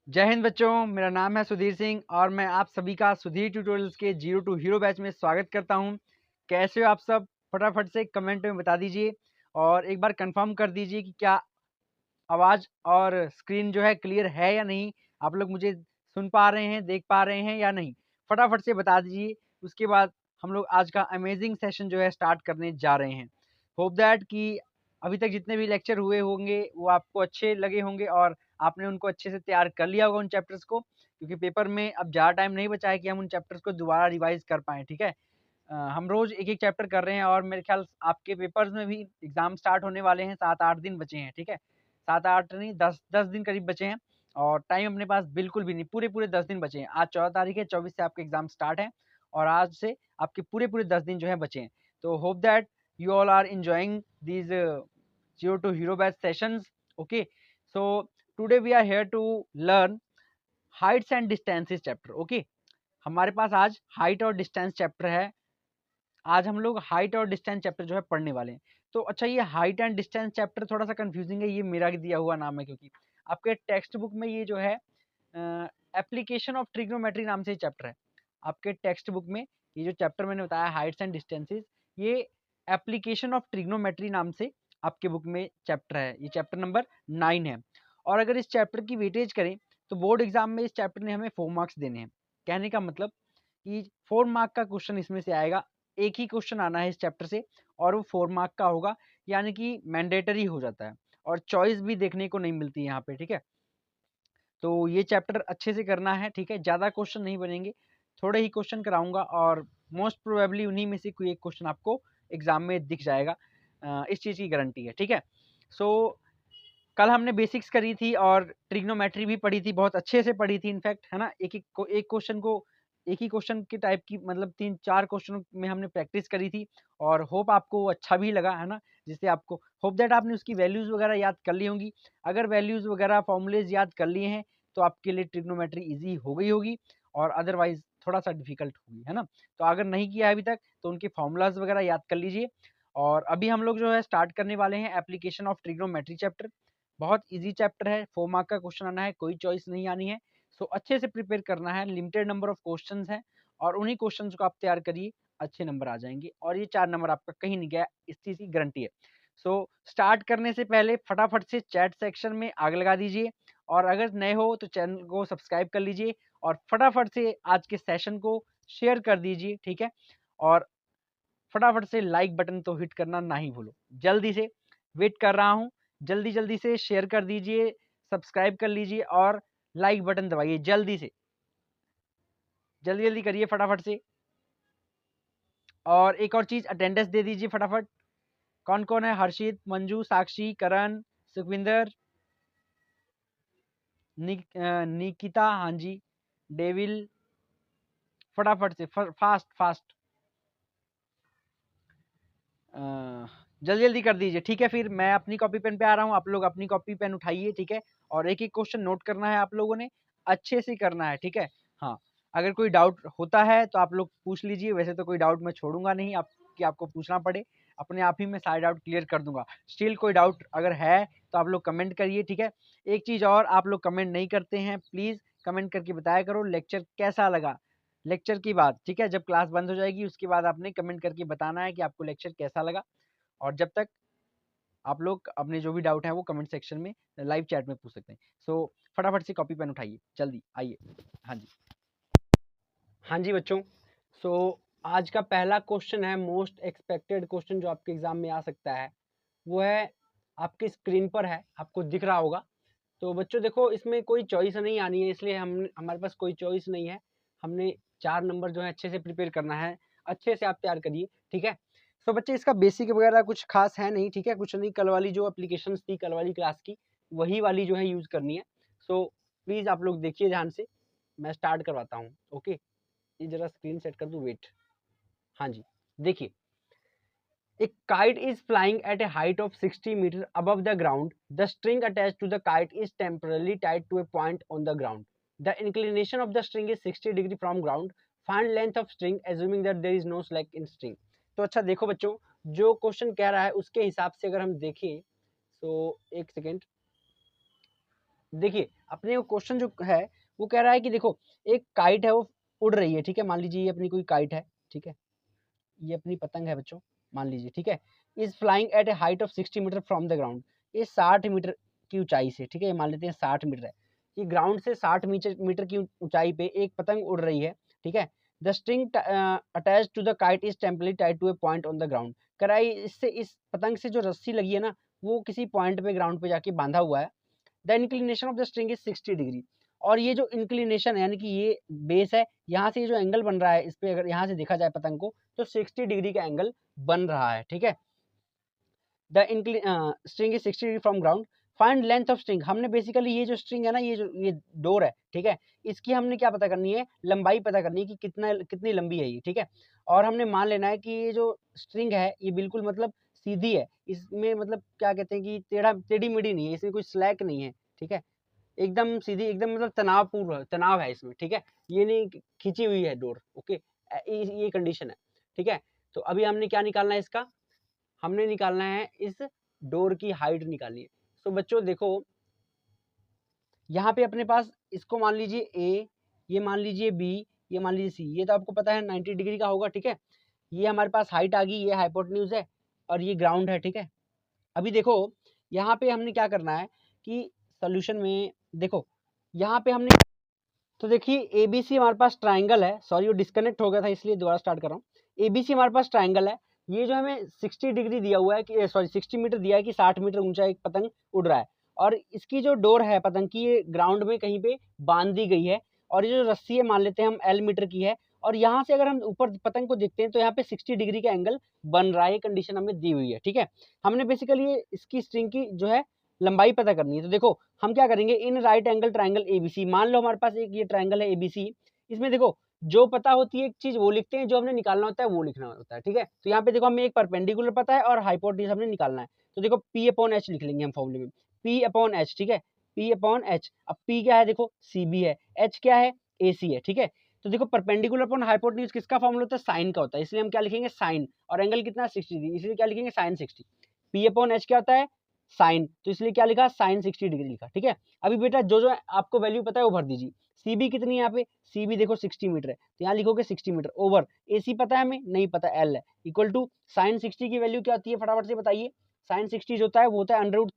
जय हिंद बच्चों, मेरा नाम है सुधीर सिंह और मैं आप सभी का सुधीर ट्यूटोरियल्स के जीरो टू हीरो बैच में स्वागत करता हूं। कैसे हो आप सब? फटाफट से कमेंट में बता दीजिए और एक बार कंफर्म कर दीजिए कि क्या आवाज़ और स्क्रीन जो है क्लियर है या नहीं। आप लोग मुझे सुन पा रहे हैं, देख पा रहे हैं या नहीं? फटाफट से बता दीजिए। उसके बाद हम लोग आज का अमेजिंग सेशन जो है स्टार्ट करने जा रहे हैं। होप दैट कि अभी तक जितने भी लेक्चर हुए होंगे वो आपको अच्छे लगे होंगे और आपने उनको अच्छे से तैयार कर लिया होगा उन चैप्टर्स को, क्योंकि पेपर में अब ज़्यादा टाइम नहीं बचा है कि हम उन चैप्टर्स को दोबारा रिवाइज़ कर पाएँ, ठीक है? हम रोज़ एक-एक चैप्टर कर रहे हैं और मेरे ख्याल आपके पेपर्स में भी एग्ज़ाम स्टार्ट होने वाले हैं, 7-8 दिन बचे हैं, ठीक है? 7-8 नहीं 10 दिन करीब बचे हैं और टाइम अपने पास बिल्कुल भी नहीं, पूरे-पूरे 10 दिन बचे हैं। आज 14 तारीख है, 24 से आपके एग्ज़ाम स्टार्ट हैं और आज से आपके पूरे-पूरे 10 दिन जो हैं बचे हैं। तो hope that you all are enjoying these zero to hero batch sessions. Okay, so today we are here to learn heights and distances chapter. Okay, हमारे पास आज हाइट और डिस्टेंस चैप्टर है। आज हम लोग हाइट और डिस्टेंस चैप्टर जो है पढ़ने वाले हैं। तो अच्छा, ये हाइट एंड डिस्टेंस चैप्टर थोड़ा सा कंफ्यूजिंग है, ये मेरा दिया हुआ नाम है, क्योंकि आपके टेक्स्ट बुक में ये जो है एप्लीकेशन ऑफ ट्रिग्नोमेट्री नाम से चैप्टर है। आपके टेक्स्ट बुक में ये जो चैप्टर मैंने बताया हाइट्स एंड डिस्टेंसेस, ये एप्लीकेशन ऑफ ट्रिग्नोमेट्री नाम से आपके बुक में चैप्टर है। ये चैप्टर नंबर 9 है और अगर इस चैप्टर की वेटेज करें तो बोर्ड एग्जाम में इस चैप्टर ने हमें 4 मार्क्स देने हैं। कहने का मतलब कि 4 मार्क का क्वेश्चन इसमें से आएगा। एक ही क्वेश्चन आना है इस चैप्टर से और वो 4 मार्क का होगा, यानी कि मैंडेटरी हो जाता है और चॉइस भी देखने को नहीं मिलती यहाँ पे, ठीक है? तो ये चैप्टर अच्छे से करना है, ठीक है? ज़्यादा क्वेश्चन नहीं बनेंगे, थोड़े ही क्वेश्चन कराऊँगा और मोस्ट प्रोबेबली उन्हीं में से कोई एक क्वेश्चन आपको एग्ज़ाम में दिख जाएगा। इस चीज़ की गारंटी है, ठीक है? सो कल हमने बेसिक्स करी थी और ट्रिग्नोमेट्री भी पढ़ी थी, बहुत अच्छे से पढ़ी थी इनफैक्ट, है ना? एक क्वेश्चन को एक ही क्वेश्चन के टाइप की मतलब 3-4 क्वेश्चनों में हमने प्रैक्टिस करी थी और होप आपको अच्छा भी लगा, है ना? जिससे आपको होप दैट आपने उसकी वैल्यूज़ वगैरह याद कर ली होंगी। अगर वैल्यूज़ वगैरह फ़ॉर्मूलेज़ याद कर लिए हैं, तो आपके लिए ट्रिग्नोमेट्री ईज़ी हो गई होगी और अदरवाइज़ थोड़ा-सा डिफ़िकल्ट होगी, है ना? तो अगर नहीं किया है अभी तक, तो उनके फ़ॉर्मूलाज़ वगैरह याद कर लीजिए और अभी हम लोग जो है स्टार्ट करने वाले हैं एप्लीकेशन ऑफ ट्रिग्नोमेट्री चैप्टर। बहुत ईज़ी चैप्टर है, 4 मार्क का क्वेश्चन आना है, कोई चॉइस नहीं आनी है। सो अच्छे से प्रिपेयर करना है, लिमिटेड नंबर ऑफ क्वेश्चन्स हैं और उन्हीं क्वेश्चन्स को आप तैयार करिए, अच्छे नंबर आ जाएँगे और ये 4 नंबर आपका कहीं नहीं गया, इस चीज़ की गारंटी है। सो स्टार्ट करने से पहले फटाफट से चैट सेक्शन में आग लगा दीजिए और अगर नए हो तो चैनल को सब्सक्राइब कर लीजिए और फटाफट से आज के सेशन को शेयर कर दीजिए, ठीक है? और फटाफट से लाइक बटन तो हिट करना ना ही भूलो। जल्दी से वेट कर रहा हूँ, जल्दी-जल्दी से शेयर कर दीजिए, सब्सक्राइब कर लीजिए और लाइक बटन दबाइए जल्दी से। जल्दी-जल्दी करिए फटाफट से और एक और चीज़ अटेंडेंस दे दीजिए फटाफट। कौन-कौन है? हर्षित, मंजू, साक्षी, करण, सुखविंदर, निकिता, हाँ जी, डेविल, फटाफट से फास्ट अ, जल्दी-जल्दी कर दीजिए, ठीक है? फिर मैं अपनी कॉपी पेन पे आ रहा हूँ, आप लोग अपनी कॉपी पेन उठाइए, ठीक है? और एक-एक क्वेश्चन नोट करना है आप लोगों ने, अच्छे से करना है, ठीक है? हाँ, अगर कोई डाउट होता है तो आप लोग पूछ लीजिए, वैसे तो कोई डाउट मैं छोड़ूँगा नहीं आप कि आपको पूछना पड़े, अपने आप ही मैं सारे डाउट क्लियर कर दूँगा। स्टिल कोई डाउट अगर है तो आप लोग कमेंट करिए, ठीक है? एक चीज़ और, आप लोग कमेंट नहीं करते हैं, प्लीज़ कमेंट करके बताया करो लेक्चर कैसा लगा? लेक्चर की बात, ठीक है? जब क्लास बंद हो जाएगी उसके बाद आपने कमेंट करके बताना है कि आपको लेक्चर कैसा लगा और जब तक आप लोग अपने जो भी डाउट है वो कमेंट सेक्शन में लाइव चैट में पूछ सकते हैं। सो फटाफट से कॉपी पेन उठाइए, जल्दी आइए। हाँ जी, हाँ जी बच्चों। सो आज का पहला क्वेश्चन है, मोस्ट एक्सपेक्टेड क्वेश्चन जो आपके एग्जाम में आ सकता है, वो है आपकी स्क्रीन पर है, आपको दिख रहा होगा। तो बच्चों देखो, इसमें कोई चॉइस नहीं आनी है, इसलिए हम हमारे पास कोई चॉइस नहीं है। हमने 4 नंबर जो है अच्छे से प्रिपेयर करना है, अच्छे से आप तैयार करिए, ठीक है? सो बच्चे इसका बेसिक वगैरह कुछ खास है नहीं, ठीक है? कुछ नहीं, कल वाली जो एप्लीकेशंस थी कल वाली क्लास की, वही वाली जो है यूज़ करनी है। सो प्लीज़ आप लोग देखिए ध्यान से, मैं स्टार्ट करवाता हूँ, ओके? ये ज़रा स्क्रीन सेट कर दूँ, वेट। हाँ जी, देखिए, a kite is flying at a height of 60 meters above the ground. The string attached to the kite is temporarily tied to a point on the ground. The inclination of the string is 60 degree from ground. Find length of string assuming that there is no slack in string. तो अच्छा देखो बच्चों, जो question कह रहा है उसके हिसाब से अगर हम देखें, तो एक सेकेंड, देखिए अपने क्वेश्चन जो है वो कह रहा है कि देखो एक काइट है वो उड़ रही है, ठीक है, मान लीजिए ये अपनी कोई काइट है, ठीक है, ये अपनी पतंग है बच्चों, मान लीजिए, ठीक है, is flying at a height of 60 metre from the ground, ये 60 मीटर की ऊंचाई से, ठीक है, ये मान लेते हैं 60 मीटर है, ये ग्राउंड से 60 मीटर की ऊंचाई पे एक पतंग उड़ रही है, ठीक है, the string attach to the kite is temporarily tied to a point on the ground, कराई इससे इस पतंग से जो रस्सी लगी है ना वो किसी पॉइंट पे ग्राउंड पे जाके बांधा हुआ है, the inclination of the string is 60 degree, और ये जो इंक्लिनेशन है यानी कि ये बेस है, यहाँ से ये जो एंगल बन रहा है इस पे अगर यहाँ से देखा जाए पतंग को तो 60 डिग्री का एंगल बन रहा है, ठीक है, the string is 60 degree from ground, find length of string, हमने बेसिकली ये जो स्ट्रिंग है ना ये डोर है, ठीक है, इसकी हमने क्या पता करनी है, लंबाई पता करनी है कि कितनी लंबी है ये, ठीक है, और हमने मान लेना है कि ये जो स्ट्रिंग है ये बिल्कुल मतलब सीधी है, इसमें मतलब क्या कहते हैं कि टेढ़ी मेढ़ी नहीं है, इसमें कोई स्लैक नहीं है, ठीक है, एकदम सीधी, एकदम मतलब तनावपूर्ण तनाव है इसमें, ठीक है, ये नहीं खींची हुई है डोर, ओके, ये कंडीशन है, ठीक है, तो अभी हमने क्या निकालना है इसका, हमने निकालना है इस डोर की हाइट निकालनी है। तो बच्चों देखो यहाँ पे अपने पास इसको मान लीजिए ए, ये मान लीजिए बी, ये मान लीजिए सी, ये तो आपको पता है 90 डिग्री का होगा, ठीक है, ये हमारे पास हाइट आ गई, ये हाइपोटेन्यूज है और ये ग्राउंड है, ठीक है, अभी देखो यहाँ पे हमने क्या करना है कि सोल्यूशन में देखो यहाँ पे हमने, तो देखिए एबीसी हमारे पास ट्राइंगल है, सॉरी वो डिस्कनेक्ट हो गया था इसलिए दोबारा स्टार्ट कर रहा हूँ, एबीसी हमारे पास ट्राइंगल है, ये जो हमें 60 डिग्री दिया हुआ है कि सॉरी 60 मीटर दिया है कि 60 मीटर ऊंचा एक पतंग उड़ रहा है, और इसकी जो डोर है पतंग की ये ग्राउंड में कहीं पे बांध दी गई है, और ये जो रस्सी है मान लेते हैं हम एल मीटर की है, और यहाँ से अगर हम ऊपर पतंग को देखते हैं तो यहाँ पे 60 डिग्री का एंगल बन रहा है, ये कंडीशन हमें दी हुई है, ठीक है, हमने बेसिकली इसकी स्ट्रिंग की जो है लंबाई पता करनी है, तो देखो हम क्या करेंगे, in right angle triangle ABC, मान लो हमारे पास एक ये ट्राइंगल है एबीसी, इसमें देखो जो पता होती है एक चीज वो लिखते हैं, जो हमने निकालना होता है वो लिखना होता है, ठीक है, तो यहाँ पे देखो हमें एक परपेंडिकुलर पता है और हाइपोटेन्यूज हमने निकालना है, तो देखो पी अपॉन एच लिख लेंगे हम फॉर्मूले में, पी अपॉन एच, ठीक है, पी अपॉन एच, अब पी क्या है देखो सीबी है, एच क्या है एसी है, ठीक है, तो देखो परपेंडिकुलर अपॉन हाइपोटेन्यूज किसका फॉर्मूला होता है, साइन का होता है, इसलिए हम क्या लिखेंगे साइन, और एंगल कितना 60 डिग्री, इसलिए क्या लिखेंगे साइन 60, पी अपॉन एच क्या होता है साइन, तो इसलिए क्या लिखा साइन 60 डिग्री लिखा, ठीक है, अभी बेटा जो जो आपको वैल्यू पता है वो भर दीजिए, सीबी कितनी है यहाँ पे, सीबी देखो 60 मीटर है, तो यहाँ लिखोगे 60 मीटर ओवर एसी पता है हमें नहीं पता एल है, इक्वल टू साइन 60 की वैल्यू क्या होती है फटाफट से बताइए, साइन 60 जो होता है वो होता है अंडर रूट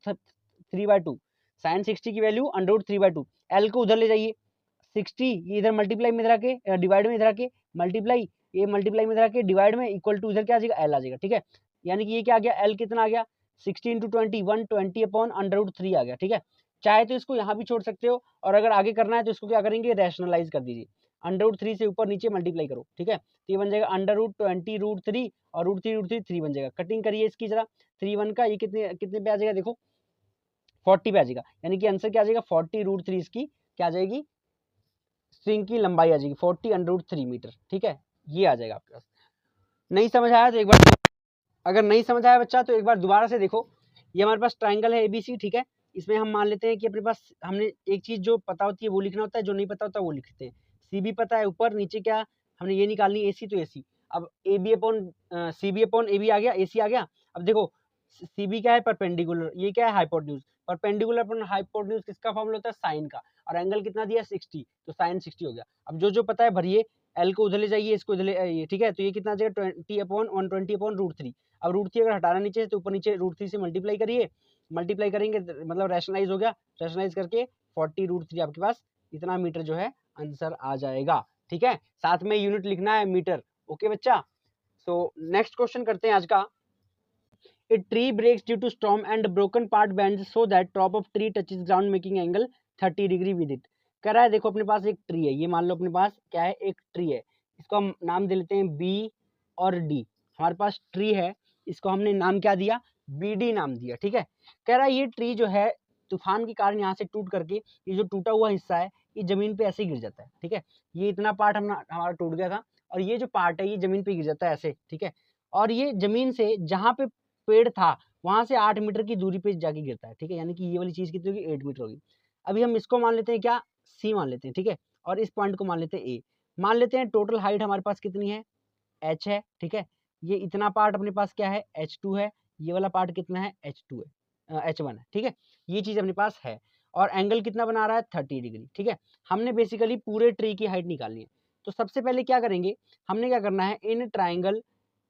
3/2, साइन 60 की वैल्यू अंडर रूट 3/2, एल को उधर ले जाइए 60, ये इधर मल्टीप्लाई में इधर आके डिवाइड में इधर आके मल्टीप्लाई, ये मल्टीप्लाई में इधर आके डिवाइड में इक्वल टू इधर क्या आ जाएगा एल आ जाएगा, ठीक है, यानी कि ये क्या आ गया एल कितना आ गया 60 इंटू 20 120 अपॉन अंडर रूट 3 आ गया, ठीक है, चाहे तो इसको यहाँ भी छोड़ सकते हो, और अगर आगे करना है तो इसको क्या करेंगे रैशनलाइज कर दीजिए, अंडर रूट 3 से ऊपर नीचे मल्टीप्लाई करो, ठीक है, तो ये बन जाएगा अंडर रूट 20 रूट 3 और रूट 3 3 बन जाएगा, कटिंग करिए इसकी जरा 3 1 का, ये कितने कितने पे आ जाएगा देखो 40 पे आ जाएगा, यानी कि आंसर क्या आ जाएगा 40 रूट 3 इसकी क्या आ जाएगी स्ट्रिंग की लंबाई आ जाएगी 40 अंडर रूट 3 मीटर, ठीक है, ये आ जाएगा आपके पास, नहीं समझ आया तो एक बार, अगर नहीं समझ आया बच्चा तो एक बार दोबारा से देखो, ये हमारे पास ट्राइंगल है एबीसी, ठीक है, इसमें हम मान लेते हैं कि अपने पास हमने एक चीज जो पता होती है वो लिखना होता है, जो नहीं पता होता वो लिखते हैं, सीबी पता है ऊपर नीचे क्या हमने ये निकालनी एसी, तो एसी, अब A B upon CB upon A B आ गया, एसी आ गया, अब देखो सीबी क्या है परपेंडिकुलर, ये क्या है हाइपोटेन्यूज, परपेंडिकुलर अपॉन हाइपोटेन्यूज किसका फॉर्मूला होता है साइन का, और एंगल कितना दिया 60, तो साइन 60 हो गया, अब जो जो पता है भरिए, एल को उधर ले जाइए इसको इधर ले आइए, ठीक है, तो ये कितना आ जाएगा 20 अपॉन 120 अपॉन रूट 3, अब रूट 3 अगर हटाना नीचे तो ऊपर नीचे रूट 3 से मल्टीप्लाई करिए, मल्टीप्लाई करेंगे मतलब रैशनलाइज हो गया, रैशनलाइज करके 40 रूट 3 आपके पास इतना मीटर जो है आंसर आ जाएगा, ठीक है, साथ में यूनिट लिखना है मीटर, ओके बच्चा, सो नेक्स्ट क्वेश्चन करते हैं आज का, A tree breaks due to storm and broken part bends so that top of tree touches ground making angle 30 degree with it। कह रहा है देखो अपने पास एक ट्री है, ये मान लो अपने पास क्या है एक ट्री है, इसको हम नाम दे लेते हैं बी और डी, हमारे पास ट्री है, इसको हमने नाम क्या दिया बी डी नाम दिया, ठीक है, कह रहा है ये ट्री जो है तूफान के कारण यहाँ से टूट करके ये जो टूटा हुआ हिस्सा है ये जमीन पे ऐसे ही गिर जाता है, ठीक है, ये इतना पार्ट हमारा टूट गया था और ये जो पार्ट है ये जमीन पे गिर जाता है ऐसे, ठीक है, और ये जमीन से जहाँ पे पेड़ था वहां से 8 मीटर की दूरी पे जाके गिरता है, ठीक है, यानी कि ये वाली चीज कितनी होगी 8 मीटर होगी, अभी हम इसको मान लेते हैं क्या सी मान लेते हैं, ठीक है, और इस पॉइंट को मान लेते हैं ए, मान लेते हैं टोटल हाइट हमारे पास कितनी है एच है, ठीक है, ये इतना पार्ट अपने पास क्या है H2 है, ये वाला पार्ट कितना है H2 है H1 है, ठीक है, ये चीज अपने पास है, और एंगल कितना बना रहा है 30 डिग्री। ठीक है, हमने बेसिकली पूरे ट्री की हाइट निकालनी है। तो सबसे पहले क्या करेंगे, हमने क्या करना है, इन ट्राइंगल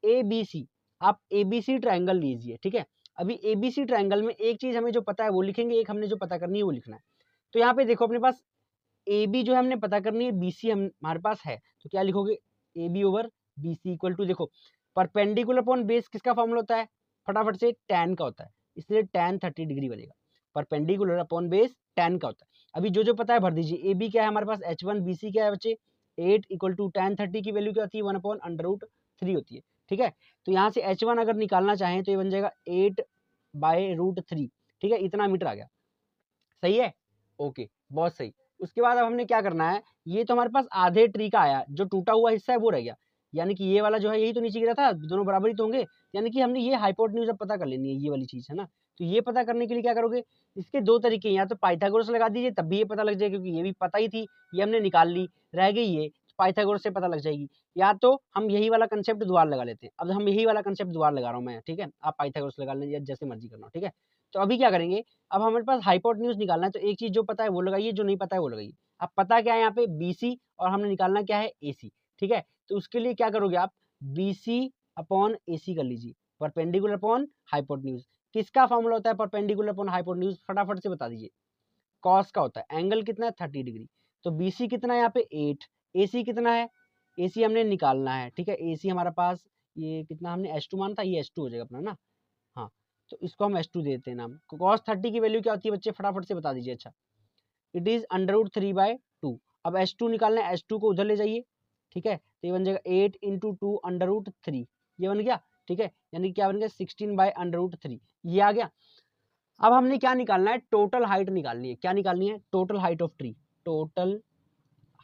ABC, आप ABC ट्राइंगल लीजिए। ठीक है, अभी ABC ट्राइंगल में एक चीज हमें जो पता है वो लिखेंगे, एक हमने जो पता करनी है वो लिखना है। तो यहाँ पे देखो अपने पास AB जो है हमने पता करनी है, BC हमारे पास है, तो क्या लिखोगे, AB over BC equal to, देखो परपेंडिकुलर अपॉन बेस किसका फॉर्मूला होता है, फटाफट से tan का होता है, इसलिए tan 30 डिग्री बनेगा। परपेंडिकुलर अपॉन बेस tan का होता है। अभी जो जो पता है भर दीजिए। AB क्या है हमारे पास H1, BC क्या है बच्चे 8 इक्वल टू tan 30 की वैल्यू क्या होती है 1/√3 होती है। ठीक है, तो यहाँ से H1 अगर निकालना चाहें तो ये बन जाएगा 8/√3। ठीक है, इतना मीटर आ गया, सही है, ओके, बहुत सही। उसके बाद अब हमने क्या करना है, ये तो हमारे पास आधे ट्री का आया, जो टूटा हुआ हिस्सा है वो रह गया, यानी कि ये वाला जो है यही तो नीचे गिरा था, दोनों बराबर ही तो होंगे, यानी कि हमने ये हाइपोटेन्यूज अब पता कर लेनी है, ये वाली चीज है ना। तो ये पता करने के लिए क्या करोगे, इसके दो तरीके, या तो पाइथागोरस लगा दीजिए तब भी ये पता लग जाएगा, क्योंकि ये भी पता ही थी, ये हमने निकाल ली, रह गई ये, पाइथागोरस से पता लग जाएगी। या तो हम यही वाला कंसेप्ट दोबारा लगा लेते हैं, अब हम यही वाला कंसेप्ट दोबारा लगा रहा हूँ मैं, ठीक है, आप पाइथागोरस लगा लें या जैसे मर्जी करना हो। ठीक है, तो अभी क्या करेंगे, अब हमारे पास हाइपोटेन्यूज निकालना है, तो एक चीज जो पता है वो लगाइए, जो नहीं पता है वो लगाइए। अब पता क्या है यहाँ पे BC, और हमने निकालना क्या है AC। ठीक है, तो उसके लिए क्या करोगे आप, BC अपॉन AC कर लीजिए, परपेंडिकुलर अपॉन हाइपोटेन्यूज। किसका फॉर्मूला होता है परपेंडिकुलर अपॉन हाइपोटेन्यूज, फटाफट से बता दीजिए, कॉस का होता है, एंगल कितना है 30 डिग्री। तो BC कितना है यहाँ पे 8, AC कितना है, AC हमने निकालना है। ठीक है, AC हमारा पास ये कितना हमने H2 माना था, ये H2 हो जाएगा अपना ना, हाँ, तो इसको हम H2 देते हैं नाम। cos 30 की वैल्यू क्या होती है बच्चे, फटाफट से बता दीजिए। अच्छा, इट इज √3/2। अब H2 निकालना है, H2 को उधर ले जाइए। ठीक है, तो ये बन जाएगा 8 × 2 √3, ये बन गया। ठीक है, यानी क्या बन गया 16/√3, ये आ गया। अब हमने क्या निकालना है, टोटल हाइट निकालनी है। क्या निकालनी है, total height of tree, total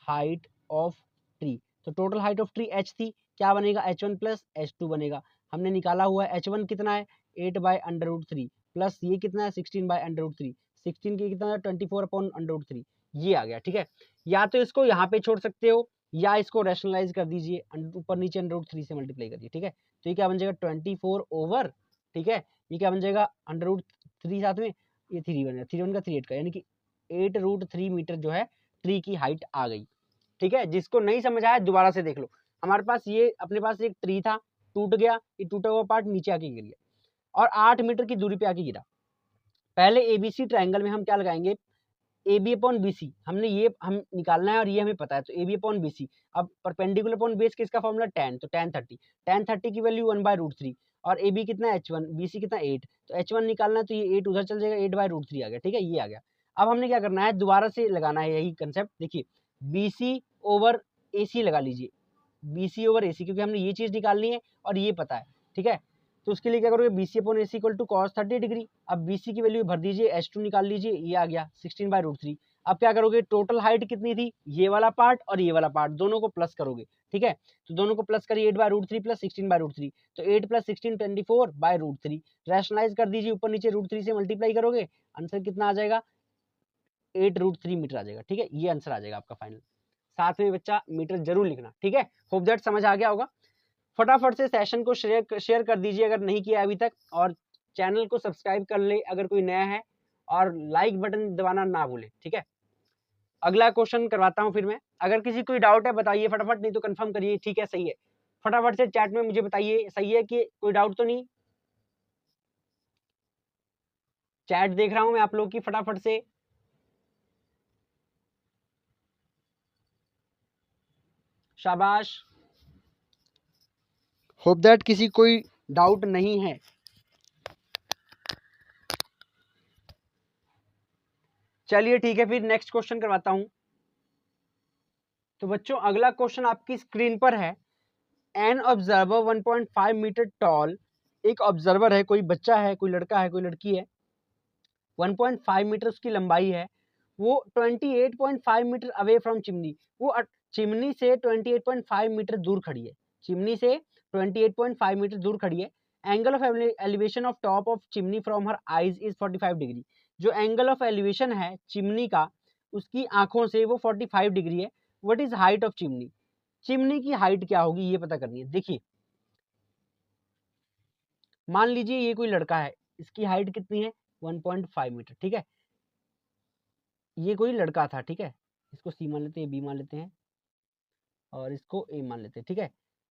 height of tree. तो total height of tree H थी, क्या बनेगा H1 प्लस H2 बनेगा। हमने निकाला हुआ है H1 कितना है 8/√3 प्लस ये कितना है 16/√3, 16 की कितना है 24/√3, ये आ गया। ठीक है, या तो इसको यहाँ पे छोड़ सकते हो या इसको रैशनलाइज कर दीजिए, ऊपर नीचे √3 से मल्टीप्लाई करिए। ठीक है, तो ये क्या बन जाएगा 24 ओवर, ठीक है, ये क्या बन जाएगा √3 साथ में, ये 3 बन जाएगा, 3 बन गया 3/8 का, यानी कि 8√3 मीटर जो है ट्री की हाइट आ गई। ठीक है, जिसको नहीं समझ आया दोबारा से देख लो। हमारे पास ये अपने पास एक ट्री था, टूट गया, ये टूटा हुआ पार्ट नीचे आके गिर गया और 8 मीटर की दूरी पे आके गिरा। पहले ABC ट्रायंगल में हम क्या लगाएंगे, AB अपॉन BC, हमने ये हम निकालना है और ये हमें पता है, तो AB अपॉन BC। अब परपेंडिकुलर अपॉन बेस किसका फॉर्मूला tan, तो tan 30 की वैल्यू 1/√3, और AB कितना H1, BC कितना 8, तो H1 निकालना है तो ये 8 उधर चल जाएगा, 8/√3 आ गया। ठीक है, ये आ गया। अब हमने क्या करना है, दोबारा से लगाना है यही कंसेप्ट। देखिए BC ओवर AC लगा लीजिए, BC ओवर AC, क्योंकि हमने ये चीज निकालनी है और ये पता है। ठीक है, तो उसके लिए क्या करोगे, BC upon AC equal to cos 30 degree. अब BC की वैल्यू भर दीजिए, H2 निकाल लीजिए, ये आ गया 16/√3। अब क्या करोगे, टोटल हाइट कितनी थी, ये वाला पार्ट और ये वाला पार्ट दोनों को प्लस करोगे। ठीक है, तो दोनों को प्लस करिए, 8/√3 प्लस 16/√3, तो 8 प्लस 16 24/√3। रैशनलाइज कर दीजिए, ऊपर नीचे √3 से मल्टीप्लाई करोगे, आंसर कितना आ जाएगा 8√3 मीटर आ जाएगा। ठीक है, ये आंसर आ जाएगा आपका फाइनल। साथ में बच्चा मीटर जरूर लिखना। ठीक है, होप दैट समझ आ गया होगा। फटाफट से सेशन को शेयर कर दीजिए अगर नहीं किया अभी तक, और चैनल को सब्सक्राइब कर ले अगर कोई नया है, और लाइक बटन दबाना ना भूले। ठीक है, अगला क्वेश्चन करवाता हूं फिर मैं। अगर किसी कोई डाउट है बताइए फटाफट, नहीं तो कंफर्म करिए ठीक है सही है, फटाफट से चैट में मुझे बताइए सही है कि कोई डाउट तो नहीं। चैट देख रहा हूं मैं आप लोग की, फटाफट से। शाबाश, होप दैट किसी कोई डाउट नहीं है। चलिए ठीक है, फिर नेक्स्ट क्वेश्चन करवाता हूं। तो बच्चों अगला क्वेश्चन आपकी स्क्रीन पर है। एन ऑब्जर्वर 1.5 मीटर टॉल, एक ऑब्जर्वर है, कोई बच्चा है, कोई लड़का है, कोई लड़की है, 1.5 मीटर उसकी लंबाई है, वो 28.5 मीटर अवे फ्रॉम चिमनी, वो चिमनी से 28.5 मीटर दूर खड़ी है, चिमनी से 28.5 मीटर दूर खड़ी है। Angle of elevation of top of chimney from her eyes is 45 degree. जो एंगल ऑफ एलिवेशन है चिमनी का उसकी आंखों से वो 45 डिग्री है। What is height of chimney, chimney की हाइट क्या होगी ये पता करनी है। देखिए मान लीजिए ये कोई लड़का है, इसकी हाइट कितनी है 1.5 मीटर। ठीक है, ये कोई लड़का था, ठीक है, इसको सी मान लेते हैं, बी मान लेते हैं और इसको ए मान लेते हैं, ठीक है।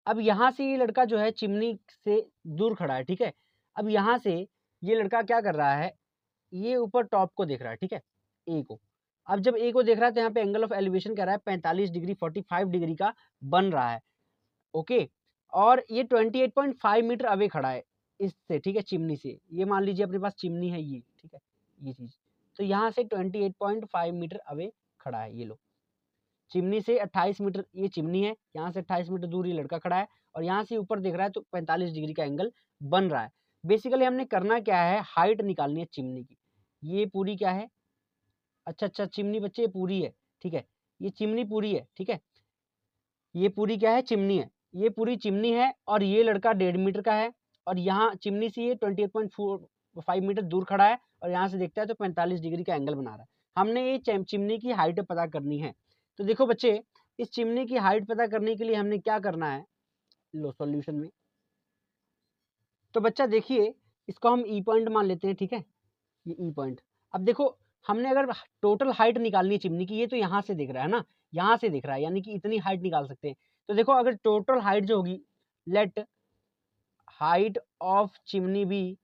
अब यहाँ से ये लड़का जो है चिमनी से दूर खड़ा है, ठीक है। अब यहाँ से ये लड़का क्या कर रहा है, ये ऊपर टॉप को देख रहा है, ठीक है, ए को। अब जब ए को देख रहा है तो यहाँ पे एंगल ऑफ एलिवेशन कह रहा है 45 डिग्री 45 डिग्री का बन रहा है, ओके। और ये 28.5 मीटर अवे खड़ा है इससे, ठीक है, चिमनी से। ये मान लीजिए अपने पास चिमनी है ये, ठीक है, ये चीज। तो यहाँ से 28.5 मीटर अवे खड़ा है, ये लो। चिमनी से 28 मीटर ये चिमनी है, यहाँ से 28 मीटर दूर ये लड़का खड़ा है और यहाँ से ऊपर देख रहा है तो 45 डिग्री का एंगल बन रहा है। बेसिकली हमने करना क्या है, हाइट निकालनी है चिमनी की। ये पूरी क्या है, अच्छा चिमनी बच्चे ये पूरी है, ठीक है, ये चिमनी पूरी है, ठीक है, ये पूरी क्या है, चिमनी है, ये पूरी चिमनी है और ये लड़का 1.5 मीटर का है और यहाँ चिमनी से ये 28.45 मीटर दूर खड़ा है और यहाँ से देखता है तो 45 डिग्री का एंगल बना रहा है। हमने ये चिमनी की हाइट पता करनी है। तो देखो बच्चे, इस चिमनी की हाइट पता करने के लिए हमने क्या करना है, लो सॉल्यूशन में। तो बच्चा देखिए, इसको हम ई पॉइंट मान लेते हैं, ठीक है, ये ई पॉइंट। अब देखो, हमने अगर टोटल हाइट निकालनी है चिमनी की, ये तो यहाँ से दिख रहा है ना, यहाँ से दिख रहा है, यानी कि इतनी हाइट निकाल सकते हैं। तो देखो, अगर टोटल हाइट जो होगी, let height of chimney be,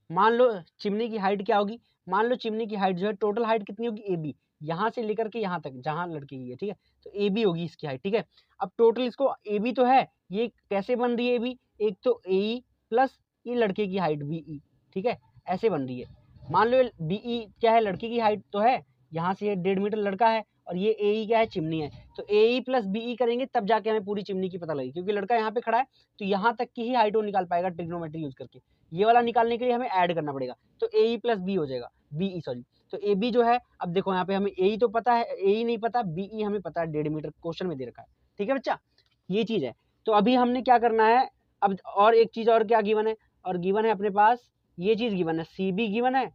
मान लो चिमनी की हाइट क्या होगी, मान लो चिमनी की हाइट जो है, टोटल हाइट कितनी होगी, ए बी, यहाँ से लेकर के यहाँ तक जहाँ लड़के की है, ठीक है, तो ए बी होगी इसकी हाइट, ठीक है। अब टोटल इसको ए बी तो है, ये कैसे बन रही है ए बी, एक तो ए ई प्लस ये लड़के की हाइट बी ई, ठीक है, ऐसे बन रही है। मान लो बी ई क्या है, लड़के की हाइट तो है, यहाँ से 1.5 मीटर लड़का है और ये ए ई क्या है, चिमनी है। तो ए ई प्लस बी ई करेंगे तब जाके हमें पूरी चिमनी की पता लगेगी, क्योंकि लड़का यहाँ पे खड़ा है तो यहाँ तक की ही हाइट वो निकाल पाएगा ट्रिग्नोमेट्री यूज करके। ये वाला निकालने के लिए हमें ऐड करना पड़ेगा, तो ए ई प्लस बी हो जाएगा, बी ई सॉरी। तो ए बी जो है, अब देखो यहाँ पे हमें ए ई तो पता है, ए ई नहीं पता, बी ई हमें पता है, 1.5 मीटर क्वेश्चन में दे रखा है, ठीक है बच्चा, ये चीज है। तो अभी हमने क्या करना है, अब और एक चीज और क्या गिवन है, और गिवन है अपने पास ये चीज गिवन है, सी बी गिवन है,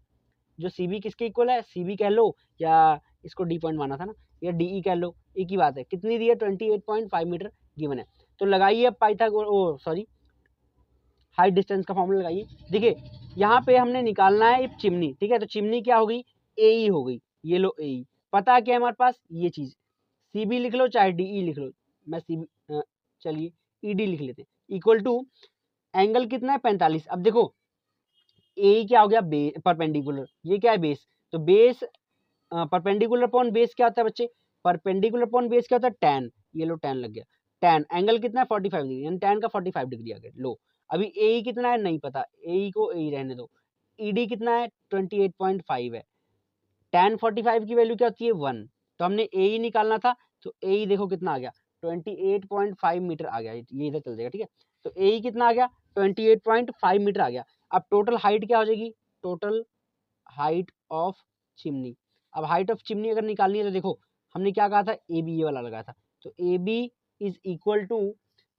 जो सी बी किसके इक्वल है, सी बी कह लो या इसको डी पॉइंट माना था ना, या डी ई कह लो, एक ही बात है। कितनी दी है, 28.5 मीटर गिवन है। तो लगाइए अब पाइथागोरस, ओ सॉरी, हाइट डिस्टेंस का फॉर्मूला लगाइए। देखिए, यहाँ पे हमने निकालना है चिमनी, ठीक है, तो चिमनी क्या हो गई, ए ई हो गई, ये लो ए ई। पता क्या है हमारे पास, ये चीज सी बी लिख लो चाहे डी ई लिख लो, मैं सी बी, चलिए ई डी लिख लेते हैं, इक्वल टू एंगल कितना है 45। अब देखो ए क्या हो गया, परपेंडिकुलर, ये क्या है बेस, तो बेस परपेंडिकुलर अपॉन बेस क्या होता है बच्चे, परपेंडिकुलर अपॉन बेस क्या होता है, tan, ये लो tan लग गया, tan एंगल कितना है 45 डिग्री, यानी tan का 45 डिग्री आ गया। लो अभी ए कितना है नहीं पता, ए को ए रहने दो, ईडी कितना है 28.5 है, tan 45 की वैल्यू क्या होती है 1, तो हमने ए निकालना था, तो ए देखो कितना आ गया 28.5 मीटर आ गया, ये इधर चल जाएगा, ठीक है। तो ए कितना आ गया 28.5 मीटर आ गया। अब टोटल हाइट क्या हो जाएगी, टोटल हाइट ऑफ चिमनी। अब हाइट ऑफ चिमनी अगर निकालनी है तो देखो, हमने क्या कहा था, ए बी ये वाला लगाया था, तो A B is equal to,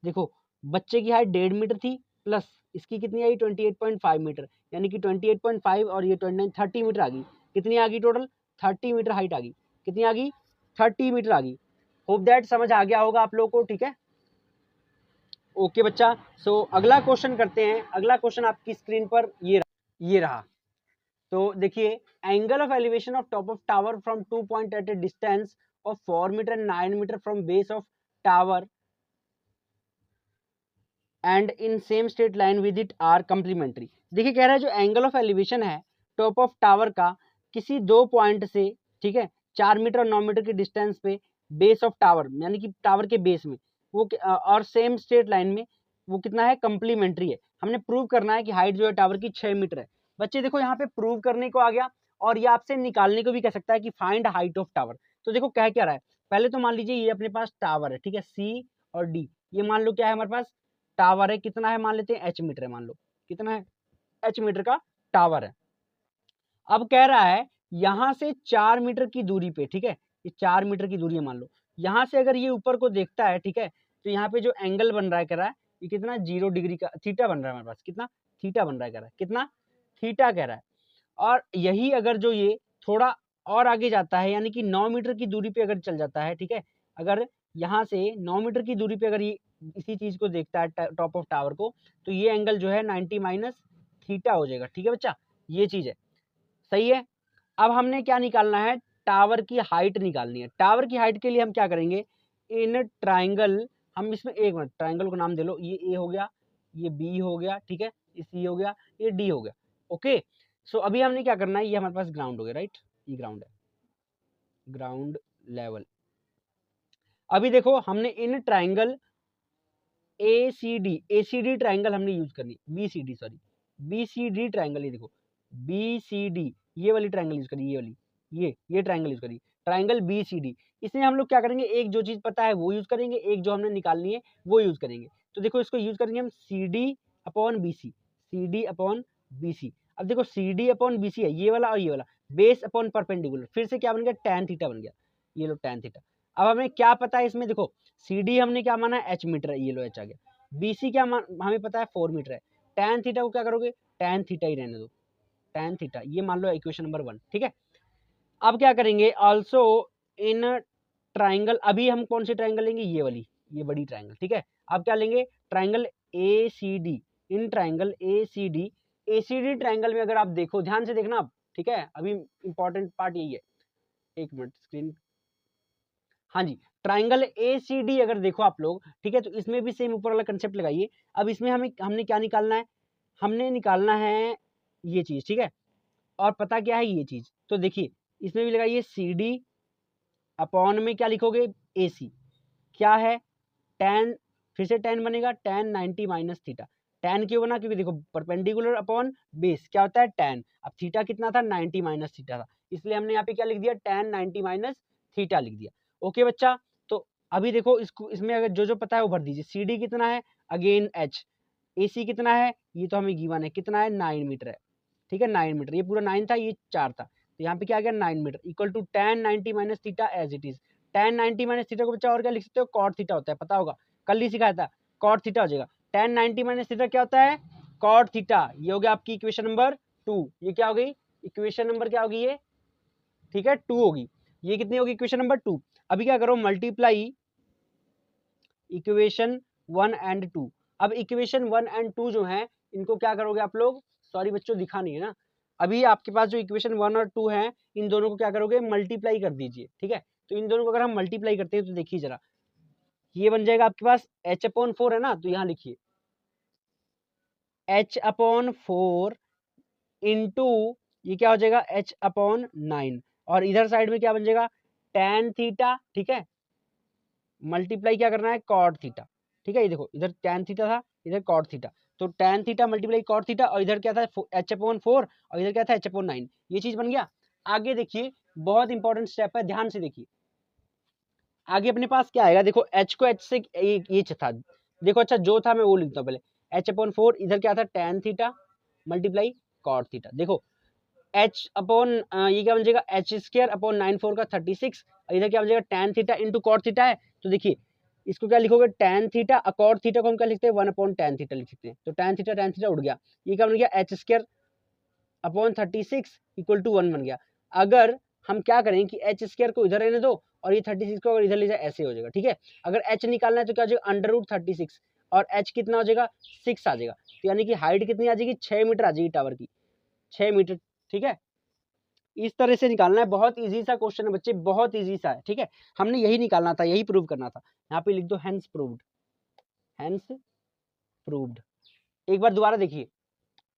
देखो बच्चे की हाइट 1.5 मीटर थी, प्लस इसकी कितनी आई 28.5 मीटर, यानी कि 28.5 और ये 29 30 मीटर आ गई। कितनी आ गई टोटल, 30 मीटर हाइट आ गई। कितनी आ गई, 30 मीटर आ गई। होप दैट समझ आ गया होगा आप लोगों को, ठीक है, ओके बच्चा। सो अगला क्वेश्चन करते हैं। अगला क्वेश्चन आपकी स्क्रीन पर ये रहा। तो देखिए, angle of elevation of top of tower from 2 point at a distance of 4 metre and 9 metre from base of tower and in same straight line with it are complementary. देखिए कह रहा है जो एंगल ऑफ एलिवेशन है top of tower का किसी दो point से, ठीक है, 4 मीटर और 9 मीटर के डिस्टेंस पे बेस ऑफ टावर, यानी कि टावर के बेस में वो और सेम स्ट्रेट लाइन में वो कितना है, कंप्लीमेंट्री है। हमने प्रूव करना है कि हाइट जो है टावर की 6 मीटर है। बच्चे देखो यहाँ पे प्रूव करने को आ गया, और ये आपसे निकालने को भी कह सकता है कि फाइंड हाइट ऑफ टावर। तो देखो कह क्या रहा है, पहले तो मान लीजिए ये अपने पास टावर है, ठीक है, सी और डी, ये मान लो क्या है हमारे पास, टावर है, कितना है मान लेते हैं एच मीटर है, मान लो कितना है एच मीटर का टावर है। अब कह रहा है यहां से 4 मीटर की दूरी पे, ठीक है, ये 4 मीटर की दूरी है मान लो, यहां से अगर ये ऊपर को देखता है, ठीक है, तो यहाँ पे जो एंगल बन रहा है कह रहा है ये कितना 0 डिग्री का थीटा बन रहा है हमारे पास, कितना थीटा बन रहा है, कह रहा है कितना थीटा कह रहा है। और यही अगर जो ये थोड़ा और आगे जाता है, यानी कि 9 मीटर की दूरी पे अगर चल जाता है, ठीक है, अगर यहाँ से 9 मीटर की दूरी पे अगर ये इसी चीज को देखता है टॉप ऑफ टावर को, तो ये एंगल जो है 90 माइनस थीटा हो जाएगा, ठीक है बच्चा, ये चीज है, सही है। अब हमने क्या निकालना है, टावर की हाइट निकालनी है। टावर की हाइट के लिए हम क्या करेंगे, इन ट्राइंगल, हम इसमें एक मिनट ट्राइंगल को नाम दे लो, ये ए हो गया, ये बी हो गया, ठीक है, ये सी हो गया, ये डी हो गया। ओके, सो अभी हमने क्या करना है, ये हमारे पास ग्राउंड हो गया, राइट, ये ग्राउंड है, ग्राउंड लेवल। अभी देखो हमने इन ट्राइंगल ACD ट्राइंगल हमने यूज करनी, BCD सॉरी, BCD ट्राइंगल, ये देखो BCD, ये वाली ट्राइंगल यूज करी, ये वाली, ये ट्राइंगल यूज करी, ट्राइंगल BCD। इसमें हम लोग क्या करेंगे, एक जो चीज पता है वो यूज करेंगे, एक जो हमने निकालनी है वो यूज करेंगे। तो देखो इसको यूज करेंगे हम CD upon BC, CD upon BC। अब देखो CD अपॉन BC है ये वाला और ये वाला, बेस अपॉन परपेंडिकुलर, फिर से क्या बन गया, tan थीटा बन गया, ये लो tan थीटा। अब हमें क्या पता है इसमें, देखो CD हमने क्या माना है, h मीटर है, ये लो h आ गया। BC क्या हमें पता है 4 मीटर है। tan थीटा को क्या करोगे, tan थीटा ही रहने दो, tan थीटा, ये मान लो इक्वेशन नंबर 1, ठीक है। अब क्या करेंगे, ऑल्सो इन ट्राइंगल, अभी हम कौन सी ट्राइंगल लेंगे, ये वाली, ये बड़ी ट्राइंगल, ठीक है। अब क्या लेंगे, triangle ACD, in triangle ACD triangle में अगर आप देखो, ध्यान से देखना आप, ठीक है, अभी इंपॉर्टेंट पार्ट यही है, एक मिनट स्क्रीन, हाँ जी, ट्राइंगल ACD अगर देखो आप लोग, ठीक है, तो इसमें भी सेम ऊपर वाला कंसेप्ट लगाइए। अब इसमें हमने क्या निकालना है, हमने निकालना है ये चीज, ठीक है, और पता क्या है ये चीज, तो देखिए इसमें भी लगाइए CD अपॉन में क्या लिखोगे, AC, क्या है, tan, फिर से tan बनेगा, tan 90 माइनस थीटा। tan क्यों बना, क्योंकि देखो परपेंडिकुलर अपॉन बेस क्या होता है tan, अब थीटा कितना था, 90 माइनस थीटा था, इसलिए हमने यहाँ पे क्या लिख दिया, tan 90 माइनस थीटा लिख दिया। ओके बच्चा, तो अभी देखो इसको, इसमें अगर जो जो पता है वो भर दीजिए। CD कितना है, अगेन h, AC कितना है, ये तो हमें गिवन है, कितना है, 9 मीटर है, ठीक है, 9 मीटर, ये पूरा 9 था, ये 4 था, तो यहाँ पे क्या आ गया, 9 metre equal to tan 90 minus theta as it is. tan 90 minus theta को बच्चा और क्या लिख सकते हो, cot थीटा होता है, पता होगा, कल ही सिखाया था, cot थीटा हो जाएगा। tan 90 माइनस थीटा क्या होता है, cot थीटा, ये हो गया आपकी इक्वेशन नंबर 2। ये क्या हो गई, इक्वेशन नंबर क्या होगी ये, ठीक है, 2 होगी, ये कितनी होगी, इक्वेशन नंबर 2। अभी क्या करो, मल्टीप्लाई इक्वेशन 1 एंड 2। अब इक्वेशन 1 एंड 2 जो है, इनको क्या करोगे आप लोग, सॉरी बच्चों दिखा नहीं है ना, अभी आपके पास जो इक्वेशन 1 और 2 है, इन दोनों को क्या करोगे, मल्टीप्लाई कर दीजिए, ठीक है। तो इन दोनों को अगर हम मल्टीप्लाई करते हैं तो देखिए जरा, ये बन जाएगा आपके पास h/4 है ना, तो यहाँ लिखिए h/4 इंटू, ये क्या हो जाएगा, h/9, और इधर साइड में क्या बन जाएगा, tan थीटा, ठीक है, मल्टीप्लाई क्या करना है, कॉट थीटा, ठीक है, ये देखो इधर tan थीटा था, इधर कॉट थीटा, तो tan theta multiply cot theta, और इधर क्या था, h/4, और इधर क्या था, h/9, ये चीज बन गया। आगे देखिए, बहुत इंपॉर्टेंट स्टेप है, ध्यान से देखिए, आगे अपने पास क्या आएगा, देखो h को h से ये था, देखो अच्छा जो था मैं वो लिखता हूँ पहले, h/4, इधर क्या था, tan theta multiply cot theta, देखो h अपॉन ये क्या बन जाएगा, h² अपॉन 9/4 का 36, इधर क्या बन जाएगा, tan theta into cot theta है, तो देखिए इसको क्या लिखोगे, tan थीटा, कॉट थीटा को हम क्या लिखते हैं, 1 अपॉन tan थीटा लिख सकते हैं, तो tan थीटा उड़ गया, ये क्या बन गया, h² अपॉन 36 इक्वल टू 1 बन गया। अगर हम क्या करें कि h² को इधर रहने दो और ये 36 को अगर इधर ले जाए, ऐसे हो जाएगा, ठीक है। अगर h निकालना है तो क्या हो जाएगा, √36, और h कितना हो जाएगा, 6 आ जाएगा, तो यानी कि हाइट कितनी आ जाएगी, 6 मीटर आ जाएगी टावर की, 6 मीटर, ठीक है। इस तरह से निकालना है, बहुत इजी सा क्वेश्चन है बच्चे, बहुत इजी सा है, ठीक है, हमने यही निकालना था, यही प्रूव करना था। यहाँ पे लिख दो हेंस प्रूव्ड, हेंस प्रूव्ड। एक बार दोबारा देखिए,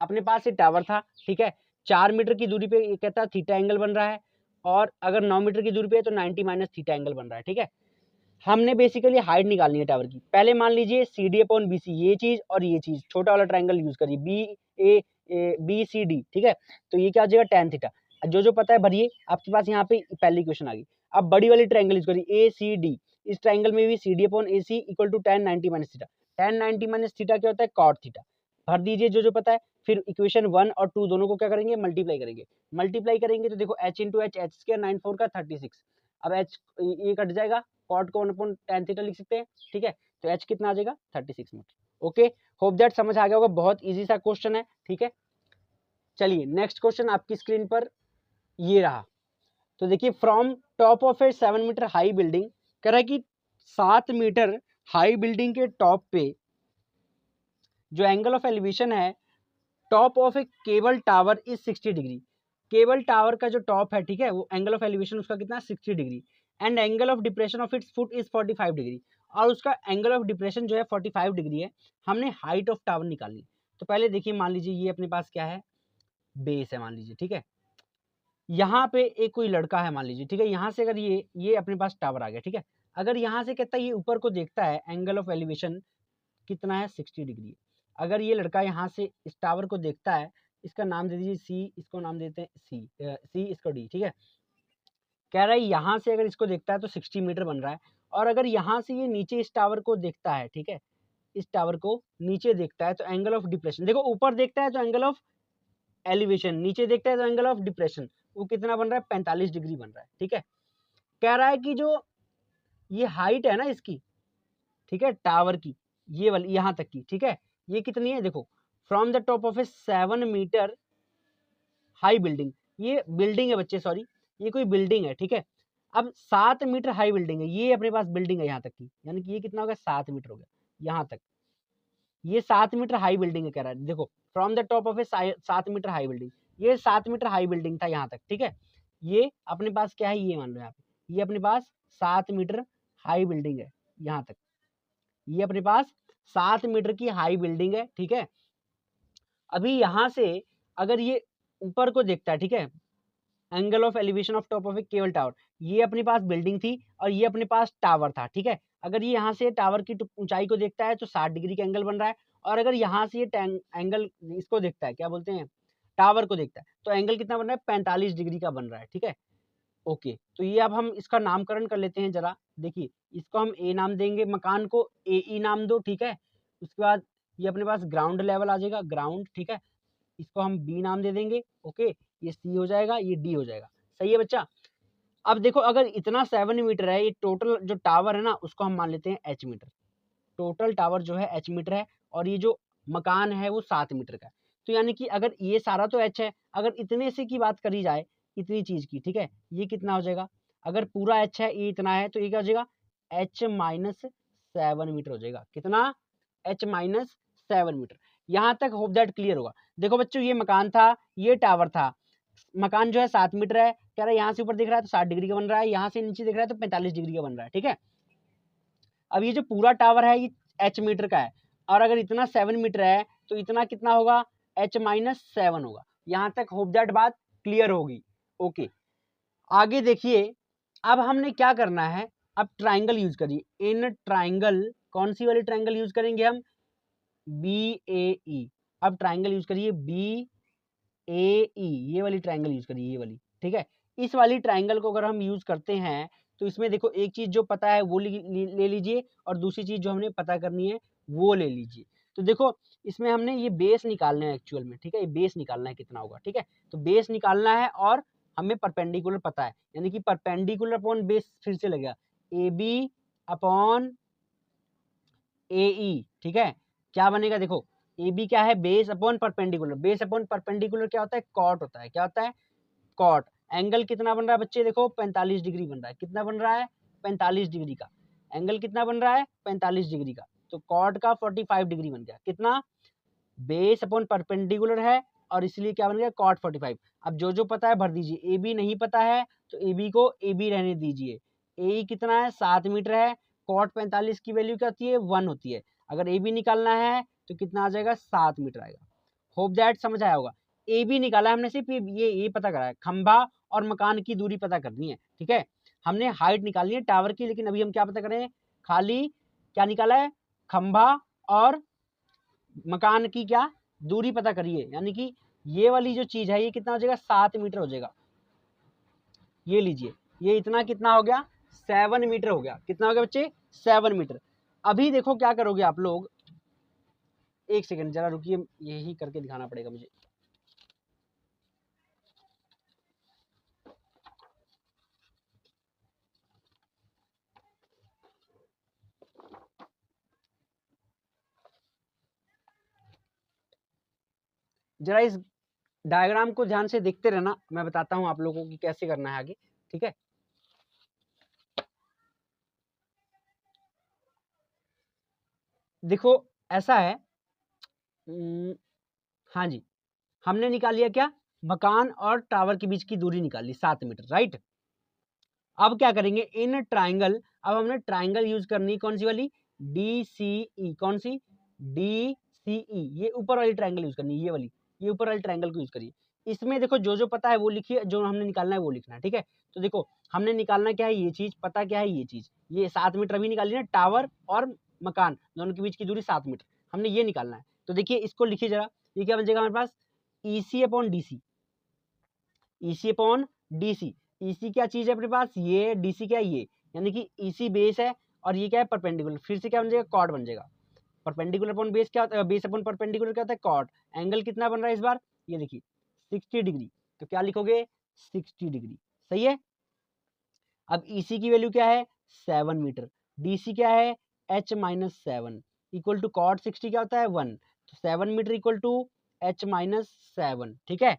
अपने पास ये टावर था, ठीक है, 4 मीटर की दूरी पे ये कहता है थीटा एंगल बन रहा है, और अगर 9 मीटर की दूरी पे है तो 90 माइनस थीटा एंगल बन रहा है, ठीक है। हमने बेसिकली हाइट निकालनी है टावर की, पहले मान लीजिए CD अपॉन BC, ये चीज और ये चीज, छोटा वाला ट्राइंगल यूज करिए, BCD, ठीक है, तो ये क्या हो जाएगा, tan थीटा, जो जो पता है भरिए, आपके पास यहाँ पे पहली इक्वेशन आ गई। अब बड़ी वाली ट्राइंगल यूज करिए ACD, इस ट्राइंगल में भी CD upon AC equal to tan 90 minus theta, tan 90 minus theta क्या होता है, cot थीटा, भर दीजिए जो जो पता है। फिर इक्वेशन 1 और 2 दोनों को क्या करेंगे, मल्टीप्लाई करेंगे तो देखो h इंटू एच, h² 9/4 का 36, अब h ये कट जाएगा, कॉट को 1 अपॉन tan थीटा लिख सकते हैं, ठीक है, तो h कितना आ जाएगा, 36 मीटर। ओके, होप दैट समझ आ गया होगा, बहुत इजी सा क्वेश्चन है, ठीक है। चलिए नेक्स्ट क्वेश्चन आपकी स्क्रीन पर ये रहा, तो देखिए, from top of a 7 metre high building, कह रहा है कि 7 मीटर हाई बिल्डिंग के टॉप पे जो एंगल ऑफ एलिवेशन है, top of a cable tower is 60 degree. Cable tower का जो टॉप है, ठीक है, वो एंगल ऑफ एलिवेशन उसका कितना 60 degree and angle of depression of its foot is 45 degree, और उसका एंगल ऑफ डिप्रेशन जो है 45 डिग्री है। हमने हाइट ऑफ टावर निकालनी। तो पहले देखिए, मान लीजिए ये अपने पास क्या है, बेस है मान लीजिए, ठीक है। यहाँ पे एक कोई लड़का है मान लीजिए, ठीक है। यहाँ से अगर ये अपने पास टावर आ गया, ठीक है। अगर यहाँ से कहता है ये ऊपर को देखता है, एंगल ऑफ एलिवेशन कितना है 60 डिग्री। अगर ये लड़का यहाँ से इस टावर को देखता है, इसका नाम दे दीजिए सी, इसको नाम देते हैं सी, इसको डी, ठीक है। कह रहा है यहाँ से अगर इसको देखता है तो 60 मीटर बन रहा है, और अगर यहाँ से ये नीचे इस टावर को देखता है, ठीक है, इस टावर को नीचे देखता है तो एंगल ऑफ डिप्रेशन, देखो ऊपर देखता है तो एंगल ऑफ एलिवेशन, नीचे देखता है तो एंगल ऑफ डिप्रेशन, वो कितना बन रहा है 45 डिग्री बन रहा है, ठीक है। कह रहा है कि जो ये हाइट है ना इसकी, ठीक है, टावर की, ये वाली यहाँ तक की, ठीक है, ये कितनी है देखो, from the top of a 7 metre high building, ये बिल्डिंग है बच्चे, सॉरी, ये कोई बिल्डिंग है, ठीक है। अब 7 मीटर हाई बिल्डिंग है, ये अपने पास बिल्डिंग है यहाँ तक की, यानी कि ये कितना हो गया 7 मीटर हो गया यहाँ तक, ये 7 मीटर हाई बिल्डिंग है कह रहा है। देखो from the top of a 7 metre high building, ये 7 मीटर हाई बिल्डिंग था यहाँ तक, ठीक है। ये अपने पास क्या है, ये मान लो यहाँ पे, ये अपने पास 7 मीटर हाई बिल्डिंग है यहाँ तक, ये अपने पास 7 मीटर की हाई बिल्डिंग है, ठीक है। अभी यहाँ से अगर ये ऊपर को देखता है, ठीक है, angle of elevation of top of a cable tower, ये अपने पास बिल्डिंग थी और ये अपने पास टावर था, ठीक है। अगर ये यहाँ से टावर की ऊंचाई को देखता है तो 60 डिग्री का एंगल बन रहा है, और अगर यहाँ से ये एंगल इसको देखता है, क्या बोलते हैं, टावर को देखता है, तो एंगल कितना बन रहा है 45 डिग्री का बन रहा है, ठीक है। ओके, तो ये अब हम इसका नामकरण कर लेते हैं जरा। देखिए इसको हम ए नाम देंगे, मकान को ए ई नाम दो, ठीक है। उसके बाद ये अपने पास ग्राउंड लेवल आ जाएगा, ग्राउंड, ठीक है, इसको हम बी नाम दे देंगे। ओके, ये सी हो जाएगा, ये डी हो जाएगा। सही है बच्चा। अब देखो अगर इतना 7 मीटर है, ये टोटल जो टावर है ना उसको हम मान लेते हैं एच मीटर, टोटल टावर जो है एच मीटर है, और ये जो मकान है वो 7 मीटर का है। तो यानी कि अगर ये सारा तो एच है, अगर इतने से की बात करी जाए, इतनी चीज की, ठीक है, ये कितना हो जाएगा, अगर पूरा एच है, ये इतना है, तो ये क्या हो जाएगा एच माइनस 7 मीटर हो जाएगा। कितना, एच माइनस 7 मीटर। यहाँ तक होप दैट क्लियर होगा। देखो बच्चों, ये मकान था, ये टावर था, मकान जो है 7 मीटर है, कह रहा है यहाँ से ऊपर दिख रहा है तो 60 डिग्री का बन रहा है, यहाँ से नीचे दिख रहा है तो 45 डिग्री का बन रहा है, ठीक है। अब ये जो पूरा टावर है ये एच मीटर का है, और अगर इतना 7 मीटर है तो इतना कितना होगा, एच माइनस 7 होगा। यहाँ तक होप दैट बात क्लियर होगी। ओके, आगे देखिए, अब हमने क्या करना है, अब ट्राइंगल यूज करिए। इन ट्राइंगल, कौन सी वाली ट्राइंगल यूज करेंगे हम, बी ए ई। अब ट्राइंगल यूज करिए बी ए ई, ये वाली ट्राइंगल यूज करिए, ये वाली, ठीक है। इस वाली ट्राइंगल को अगर हम यूज करते हैं तो इसमें देखो एक चीज जो पता है वो ले लीजिए, और दूसरी चीज जो हमने पता करनी है वो ले लीजिए। तो देखो इसमें हमने ये बेस निकालना है एक्चुअल में, ठीक है, ये बेस निकालना है कितना होगा, ठीक है। तो बेस निकालना है और हमें परपेंडिकुलर पता है, यानी कि परपेंडिकुलर अपॉन बेस फिर से लगेगा, ए बी अपॉन ए ई, ठीक है। क्या बनेगा देखो, ए बी क्या है, base upon perpendicular, base upon perpendicular क्या होता है, कॉट होता है, क्या होता है, कॉट। एंगल कितना बन रहा है बच्चे, देखो 45 डिग्री बन रहा है, कितना बन रहा है 45 डिग्री का, एंगल कितना बन रहा है 45 डिग्री का, तो कॉट का 45 डिग्री बन गया, कितना, बेस अपॉन परपेंडिकुलर है और इसलिए क्या बन गया कॉट 45। अब जो जो पता है भर दीजिए, ए बी नहीं पता है तो ए बी को ए बी रहने दीजिए, ए कितना है 7 मीटर है, कॉट 45 की वैल्यू क्या होती है 1 होती है, अगर ए बी निकालना है तो कितना आ जाएगा 7 मीटर आएगा। होप दैट समझ आया होगा। ए बी निकाला हमने, सिर्फ ये पता करा है, खंभा और मकान की दूरी पता करनी है, ठीक है। हमने हाइट निकालनी है टावर की, लेकिन अभी हम क्या पता करें, खाली क्या निकाला है, खंभा और मकान की क्या दूरी पता करिए, यानी कि ये वाली जो चीज है ये कितना हो जाएगा 7 मीटर हो जाएगा। ये लीजिए, ये इतना कितना हो गया 7 मीटर हो गया, कितना हो गया बच्चे 7 मीटर। अभी देखो क्या करोगे आप लोग, एक सेकंड जरा रुकिए, यही करके दिखाना पड़ेगा मुझे। जरा इस डायग्राम को ध्यान से देखते रहना, मैं बताता हूं आप लोगों को कि कैसे करना है आगे, ठीक है। देखो ऐसा है, हाँ जी, हमने निकाल लिया क्या, मकान और टावर के बीच की दूरी निकाली 7 मीटर, राइट। अब क्या करेंगे इन ट्राइंगल, अब हमने ट्राइंगल यूज करनी कौन सी वाली, DCE, कौन सी, DCE, ये ऊपर वाली ट्राइंगल यूज करनी, ये वाली, ये ऊपर वाली ट्राइंगल को यूज करिए। इसमें देखो जो जो पता है वो लिखिए, जो हमने निकालना है वो लिखना है, ठीक है। तो देखो हमने निकालना क्या है, ये चीज पता क्या है, ये चीज, ये 7 मीटर अभी निकाली ना, टावर और मकान दोनों के बीच की दूरी 7 मीटर, हमने ये निकालना है। तो देखिए इसको लिखिए जरा, ये क्या बन जाएगा हमारे पास, EC upon DC, EC upon DC। EC क्या चीज है अपने पास, ये, DC क्या है ये, यानी कि EC बेस है और ये क्या है परपेंडिकुलर, फिर से क्या बन जाएगा, कॉर्ड बन जाएगा। परपेंडिकुलर अपॉन बेस क्या होता है, बेस अपॉन परपेंडिकुलर क्या होता है, कॉर्ड। एंगल कितना बन रहा है इस बार, ये देखिए 60 डिग्री, तो क्या लिखोगे 60 डिग्री, सही है। अब EC की वैल्यू क्या है 7 मीटर, DC क्या है H-7 इक्वल टू कॉट 60 क्या होता है 1, तो 7 मीटर इक्वल टू H-7, ठीक है।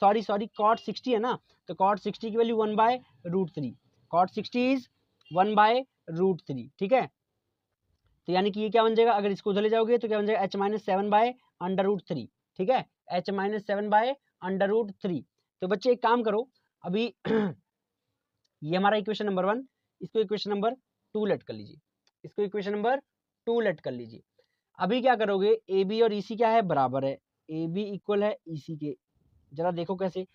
सॉरी कॉट 60 है ना, तो कॉट 60 की वैल्यू 1/√3, कॉट 60 इज 1/√3, ठीक है। तो यानी कि ये क्या बन जाएगा, अगर इसको उधर ले जाओगे तो क्या बन जाएगा H-7/√3, ठीक है, H-7/√3। तो बच्चे एक काम करो अभी ये हमारा इक्वेशन नंबर 1, इसको इक्वेशन नंबर 2 लेट कर लीजिए, इसको इक्वेशन नंबर 2 लेट कर लीजिए। अभी क्या करोगे, AB और EC क्या है, बराबर है, AB इक्वल है EC के, जरा देखो कैसे,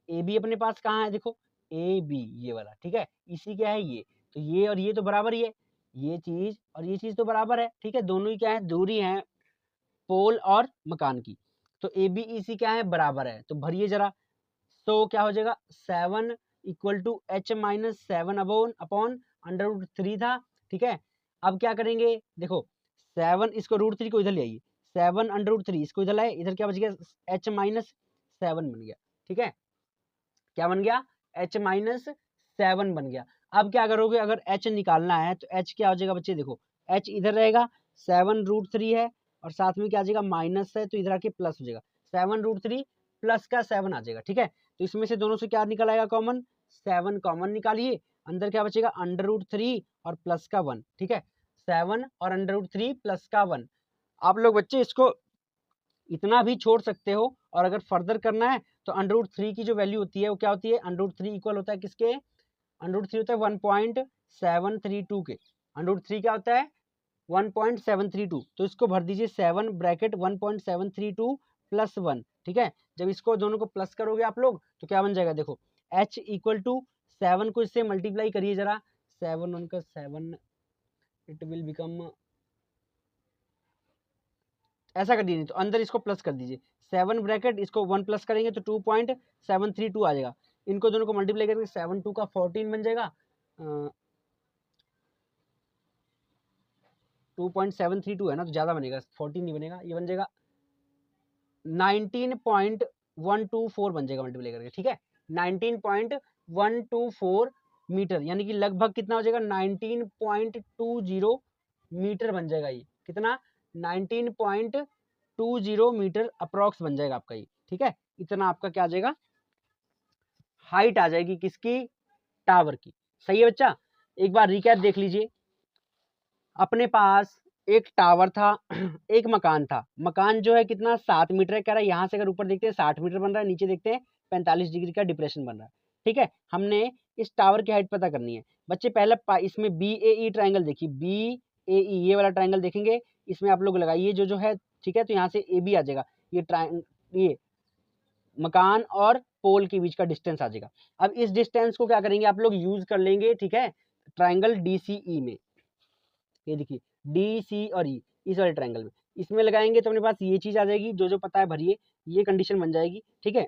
AB अपने पास कहाँ है, देखो AB ये वाला, ठीक है, EC क्या है ये, तो ये और ये तो बराबर ही है, ये चीज और ये चीज तो बराबर है, ठीक है, दोनों ही क्या है, दूरी है पोल और मकान की। तो AB EC क्या है, बराबर है, तो भरिए जरा, तो क्या हो जाएगा 7 इक्वल टू H-7 अपॉन √3 था, ठीक है। अब क्या करेंगे, देखो 7 इसको √3 को इधर ले आइए, 7 √3 इसको इधर लाए, इधर क्या बच गया H-7 बन गया, ठीक है, क्या बन गया H-7 बन गया। अब क्या करोगे, अगर H निकालना है तो H क्या हो जाएगा बच्चे, देखो H इधर रहेगा, 7√3 है और साथ में क्या आ जाएगा माइनस है, तो इधर आके प्लस हो जाएगा, 7√3 प्लस का 7 आ जाएगा, ठीक है। तो इसमें से दोनों से क्या निकल आएगा कॉमन, 7 कॉमन निकालिए, अंदर क्या बचेगा √3 और प्लस का 1, ठीक है, 7 और √3 प्लस का 1। आप लोग बच्चे इसको इतना भी छोड़ सकते हो, और अगर फर्दर करना है तो √3 की जो वैल्यू होती है वो क्या होती है, √3 इक्वल होता है किसके, √3 होता है 1.732 के, √3 क्या होता है 1.732, तो इसको भर दीजिए 7 ब्रैकेट 1.732 प्लस 1, ठीक है। जब इसको दोनों को प्लस करोगे आप लोग तो क्या बन जाएगा, देखो H इक्वल टू 7 को इससे मल्टीप्लाई करिए जरा, 7 1 का 7, इट विल बिकम, ऐसा कर दीजिए, तो अंदर इसको प्लस कर दीजिए, 7 ब्रैकेट इसको 1 प्लस करेंगे तो 2.732 आ जाएगा, इनको दोनों को मल्टीप्लाई करके 7 2 का 14 बन जाएगा, 2.732 है ना, तो ज़्यादा बनेगा, 14 नहीं बनेगा, ये बन जाएगा 19.124 बन जाएगा मल्टीप्लाई करके, ठीक है, 19.124 मीटर, यानी कि लगभग कितना हो जाएगा 19.20 मीटर बन जाएगा, ये कितना 19.20 मीटर अप्रॉक्स बन जाएगा आपका ये, ठीक है। इतना आपका क्या आ जाएगा, हाइट आ जाएगी किसकी, टावर की, सही है बच्चा। एक बार रिकैप देख लीजिए, अपने पास एक टावर था एक मकान था, मकान जो है कितना 7 मीटर है, कह रहा है यहाँ से अगर ऊपर देखते हैं 60 मीटर बन रहा है, नीचे देखते हैं 45 डिग्री का डिप्रेशन बन रहा है, ठीक है। हमने इस टावर की हाइट पता करनी है बच्चे, पहले इसमें BAE ट्राइंगल देखिए, BAE ये वाला ट्राइंगल देखेंगे, इसमें आप लोग लगाइए जो है, ठीक है, तो यहाँ से AB आ जाएगा, ये मकान और पोल के बीच का डिस्टेंस आ जाएगा। अब इस डिस्टेंस को क्या करेंगे आप लोग, यूज कर लेंगे, ठीक है, ट्राइंगल DCE में, ये देखिए DC और E इस वाले ट्रायंगल में, इसमें लगाएंगे तो अपने पास ये चीज आ जाएगी, जो जो पता है भरिए, ये कंडीशन बन जाएगी, ठीक है।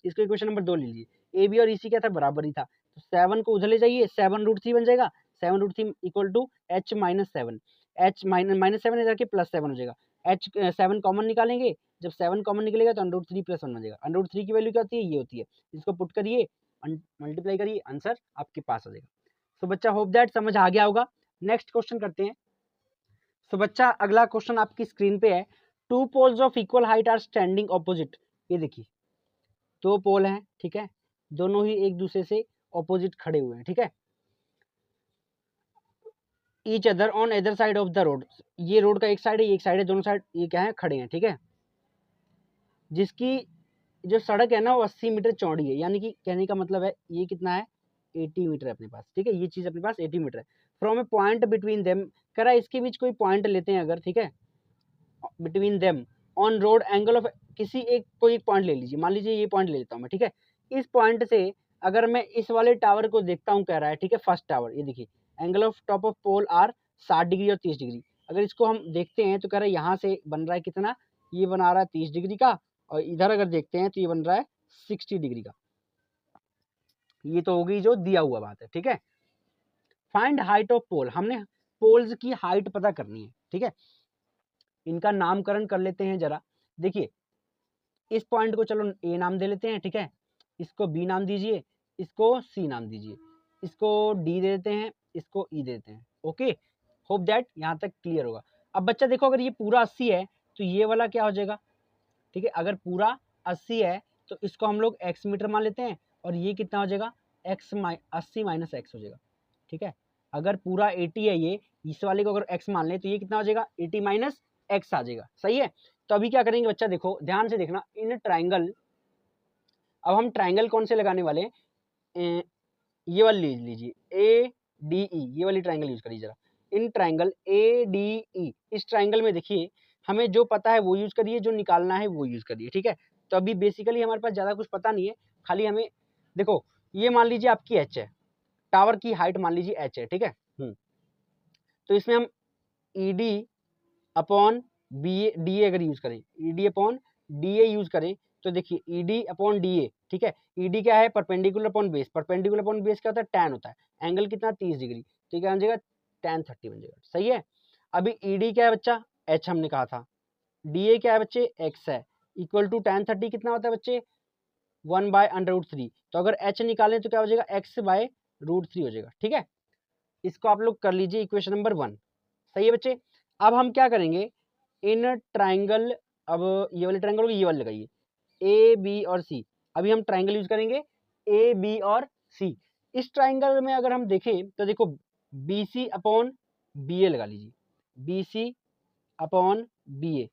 इसको इक्वेशन नंबर 2 ले लीजिए, AB और EC क्या था, बराबर ही था, तो 7 को उधर ले जाइए, 7√3 बन जाएगा, 7√3 इक्वल टू H-7, -7 इधर के +7 हो जाएगा, H-7 कॉमन निकालेंगे, जब 7 कॉमन निकलेगा तो √3 + 1 बन जाएगा, √3 की वैल्यू क्या होती है, ये होती है, इसको पुट करिए, मल्टीप्लाई करिए, आंसर आपके पास आ जाएगा। तो बच्चा होप दैट समझ आ गया होगा। नेक्स्ट क्वेश्चन करते हैं। तो बच्चा अगला क्वेश्चन आपकी स्क्रीन पे है, 2 poles of equal height are standing opposite, ये देखिए 2 पोल हैं, ठीक है, दोनों ही एक दूसरे से ऑपोजिट खड़े हुए हैं, ठीक है, each other on other side of the road, ये रोड का एक साइड है, ये एक साइड है, दोनों साइड ये क्या है, खड़े हैं, ठीक है, जिसकी जो सड़क है ना वो 80 मीटर चौड़ी है, यानी कि कहने का मतलब है ये कितना है 80 मीटर है अपने पास, ठीक है, ये चीज अपने पास 80 मीटर है। From a point between them, कह रहा है इसके बीच कोई पॉइंट लेते हैं अगर, ठीक है, between them on road angle of, किसी एक कोई एक पॉइंट ले लीजिए, मान लीजिए ये पॉइंट ले लेता हूँ मैं, ठीक है। इस पॉइंट से अगर मैं इस वाले टावर को देखता हूँ, कह रहा है, ठीक है, फर्स्ट टावर, ये देखिए angle of top of pole are 60 degree और 30 डिग्री। अगर इसको हम देखते हैं तो कह रहा है यहाँ से बन रहा है कितना, ये बना रहा है 30 डिग्री का, और इधर अगर देखते हैं तो ये बन रहा है 60 डिग्री का। ये तो होगी जो दिया हुआ बात है, ठीक है। फाइंड हाइट ऑफ पोल, हमने पोल्स की हाइट पता करनी है, ठीक है। इनका नामकरण कर लेते हैं जरा। देखिए इस पॉइंट को चलो ए नाम दे लेते हैं, ठीक है, इसको बी नाम दीजिए, इसको सी नाम दीजिए, इसको डी दे देते हैं, इसको ई दे देते हैं। ओके, होप दैट यहाँ तक क्लियर होगा। अब बच्चा देखो अगर ये पूरा 80 है तो ये वाला क्या हो जाएगा, ठीक है, अगर पूरा 80 है तो इसको हम लोग एक्स मीटर मान लेते हैं, और ये कितना हो जाएगा 80 माइनस एक्स हो जाएगा, ठीक है। अगर पूरा 80 है ये, इस वाले को अगर एक्स मान ले तो ये कितना हो जाएगा 80 माइनस एक्स आ जाएगा, सही है। तो अभी क्या करेंगे बच्चा, देखो ध्यान से देखना, इन ट्राइंगल, अब हम ट्राइंगल कौन से लगाने वाले हैं, ये वाली ले लीजिए ए डी ई, ये वाली ट्राइंगल यूज करिए जरा। इन ट्राइंगल ए डी ई, इस ट्राइंगल में देखिए हमें जो पता है वो यूज करिए, जो निकालना है वो यूज करिए, ठीक है। तो अभी बेसिकली हमारे पास ज्यादा कुछ पता नहीं है, खाली हमें देखो ये मान लीजिए आपकी एच है, टावर की हाइट मान लीजिए एच है, ठीक है। तो इसमें हम E D upon B A D A अगर यूज करें, E D upon D A use करें तो देखिए E D upon D A, ठीक है। ई डी क्या है, perpendicular upon base, perpendicular upon base क्या होता है, टैन होता है, एंगल कितना 30 डिग्री, तो ये क्या बन जाएगा टैन 30 बन जाएगा, सही है। अभी ई डी क्या है बच्चा, एच हमने कहा था, डी ए क्या है बच्चे, एक्स है, इक्वल टू टैन 30 कितना होता है बच्चे 1/√3। तो अगर एच निकालें तो क्या हो जाएगा x/√3 हो जाएगा, ठीक है। इसको आप लोग कर लीजिए इक्वेशन नंबर 1, सही है बच्चे। अब हम क्या करेंगे, इन ट्राइंगल, अब ये वाले ट्राइंगल को ये वाले लगाइए ए बी और सी, अभी हम ट्राइंगल यूज करेंगे ए बी और सी। इस ट्राइंगल में अगर हम देखें तो देखो बी सी अपॉन बी ए लगा लीजिए, बी सी अपॉन बी ए,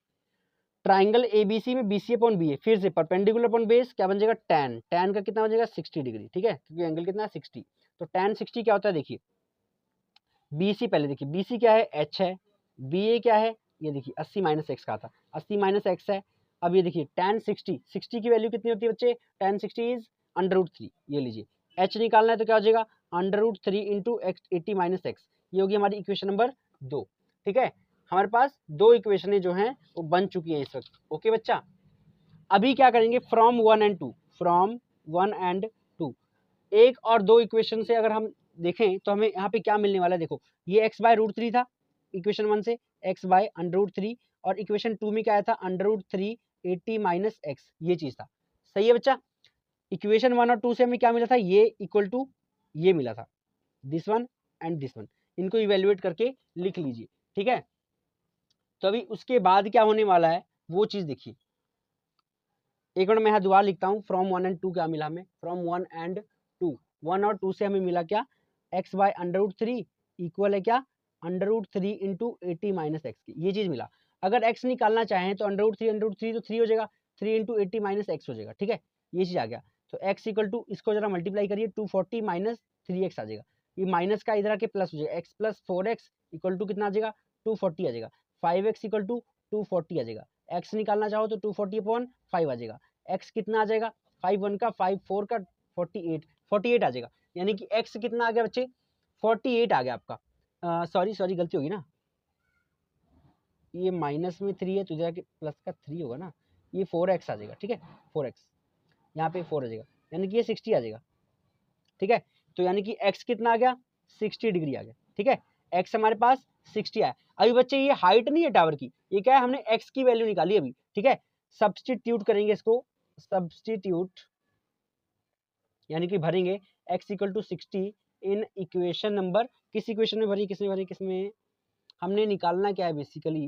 ट्राइंगल एबीसी में बीसी अपॉन बी ए, फिर से परपेंडिकुलर अपॉन बेस क्या बन जाएगा टैन, टैन का कितना बन जाएगा 60 डिग्री, ठीक है, क्योंकि एंगल कितना है 60। तो टैन 60 क्या होता है, देखिए बीसी पहले देखिए, बीसी क्या है एच है, बी ए क्या है, ये देखिए 80 माइनस एक्स का था, 80 माइनस एक्स है। अब ये देखिए टैन 60 की वैल्यू कितनी होती है बच्चे, टैन 60 इज √3, ये लीजिए एच निकालना है तो क्या हो जाएगा √3 इंटू एक्स 80 माइनस एक्स, ये होगी हमारी इक्वेशन नंबर 2, ठीक है। हमारे पास 2 इक्वेशनें जो हैं वो बन चुकी हैं इस वक्त, ओके बच्चा। अभी क्या करेंगे फ्रॉम 1 एंड 2, फ्रॉम 1 एंड 2, एक और 2 इक्वेशन से अगर हम देखें तो हमें यहाँ पे क्या मिलने वाला है, देखो ये x/√3 था इक्वेशन 1 से, x/√3, और इक्वेशन 2 में क्या आया था √3 80 माइनस एक्स, ये चीज था, सही है बच्चा। इक्वेशन 1 और 2 से हमें क्या मिला था, ये इक्वल टू ये मिला था, this one and this one, इनको इवेल्युएट करके लिख लीजिए, ठीक है। तो अभी उसके बाद क्या होने वाला है वो चीज देखिए, एक बार मैं यहाँ दोबारा लिखता हूँ, फ्रॉम 1 एंड 2 क्या मिला हमें, फ्रॉम 1 एंड 2, 1 और 2 से हमें मिला क्या x/√3 इक्वल है क्या √3 इंटू 80 माइनस एक्स की, ये चीज मिला। अगर x निकालना चाहें तो √3 तो 3 हो जाएगा, 3 इंटू 80 माइनस एक्स हो जाएगा, ठीक है, ये चीज आ गया। तो x इक्वल टू इसको जरा मल्टीप्लाई करिए 240 माइनस 3x आ जाएगा, ये माइनस का इधर आके प्लस हो जाएगा, x plus 4x equal to कितना आ जाएगा 240 आ जाएगा, 5x इक्वल टू 240 आ जाएगा, x निकालना चाहो तो 240 अपॉन 5 आ जाएगा, x कितना आ जाएगा 5 1 का 5 4 का 48 आ जाएगा, यानी कि x कितना आ गया बच्चे 48 आ गया आपका। सॉरी गलती होगी ना, ये माइनस में 3 है तो इधर प्लस का 3 होगा ना, ये 4x आ जाएगा, ठीक है 4x, यहाँ पे 4 आ जाएगा, यानी कि ये 60 आ जाएगा, ठीक है। तो यानी कि x कितना आ गया 60 डिग्री आ गया, ठीक है, x हमारे पास 60 आया। अभी बच्चे ये हाइट नहीं है टावर की, ये क्या है हमने x की वैल्यू निकाली अभी, ठीक है। सब्स्टिट्यूट करेंगे इसको, सब्स्टिट्यूट यानी कि भरेंगे x equal to 60 in equation number, किस इक्वेशन में भरी, किसमें भरी, किसमें हमने निकालना क्या है बेसिकली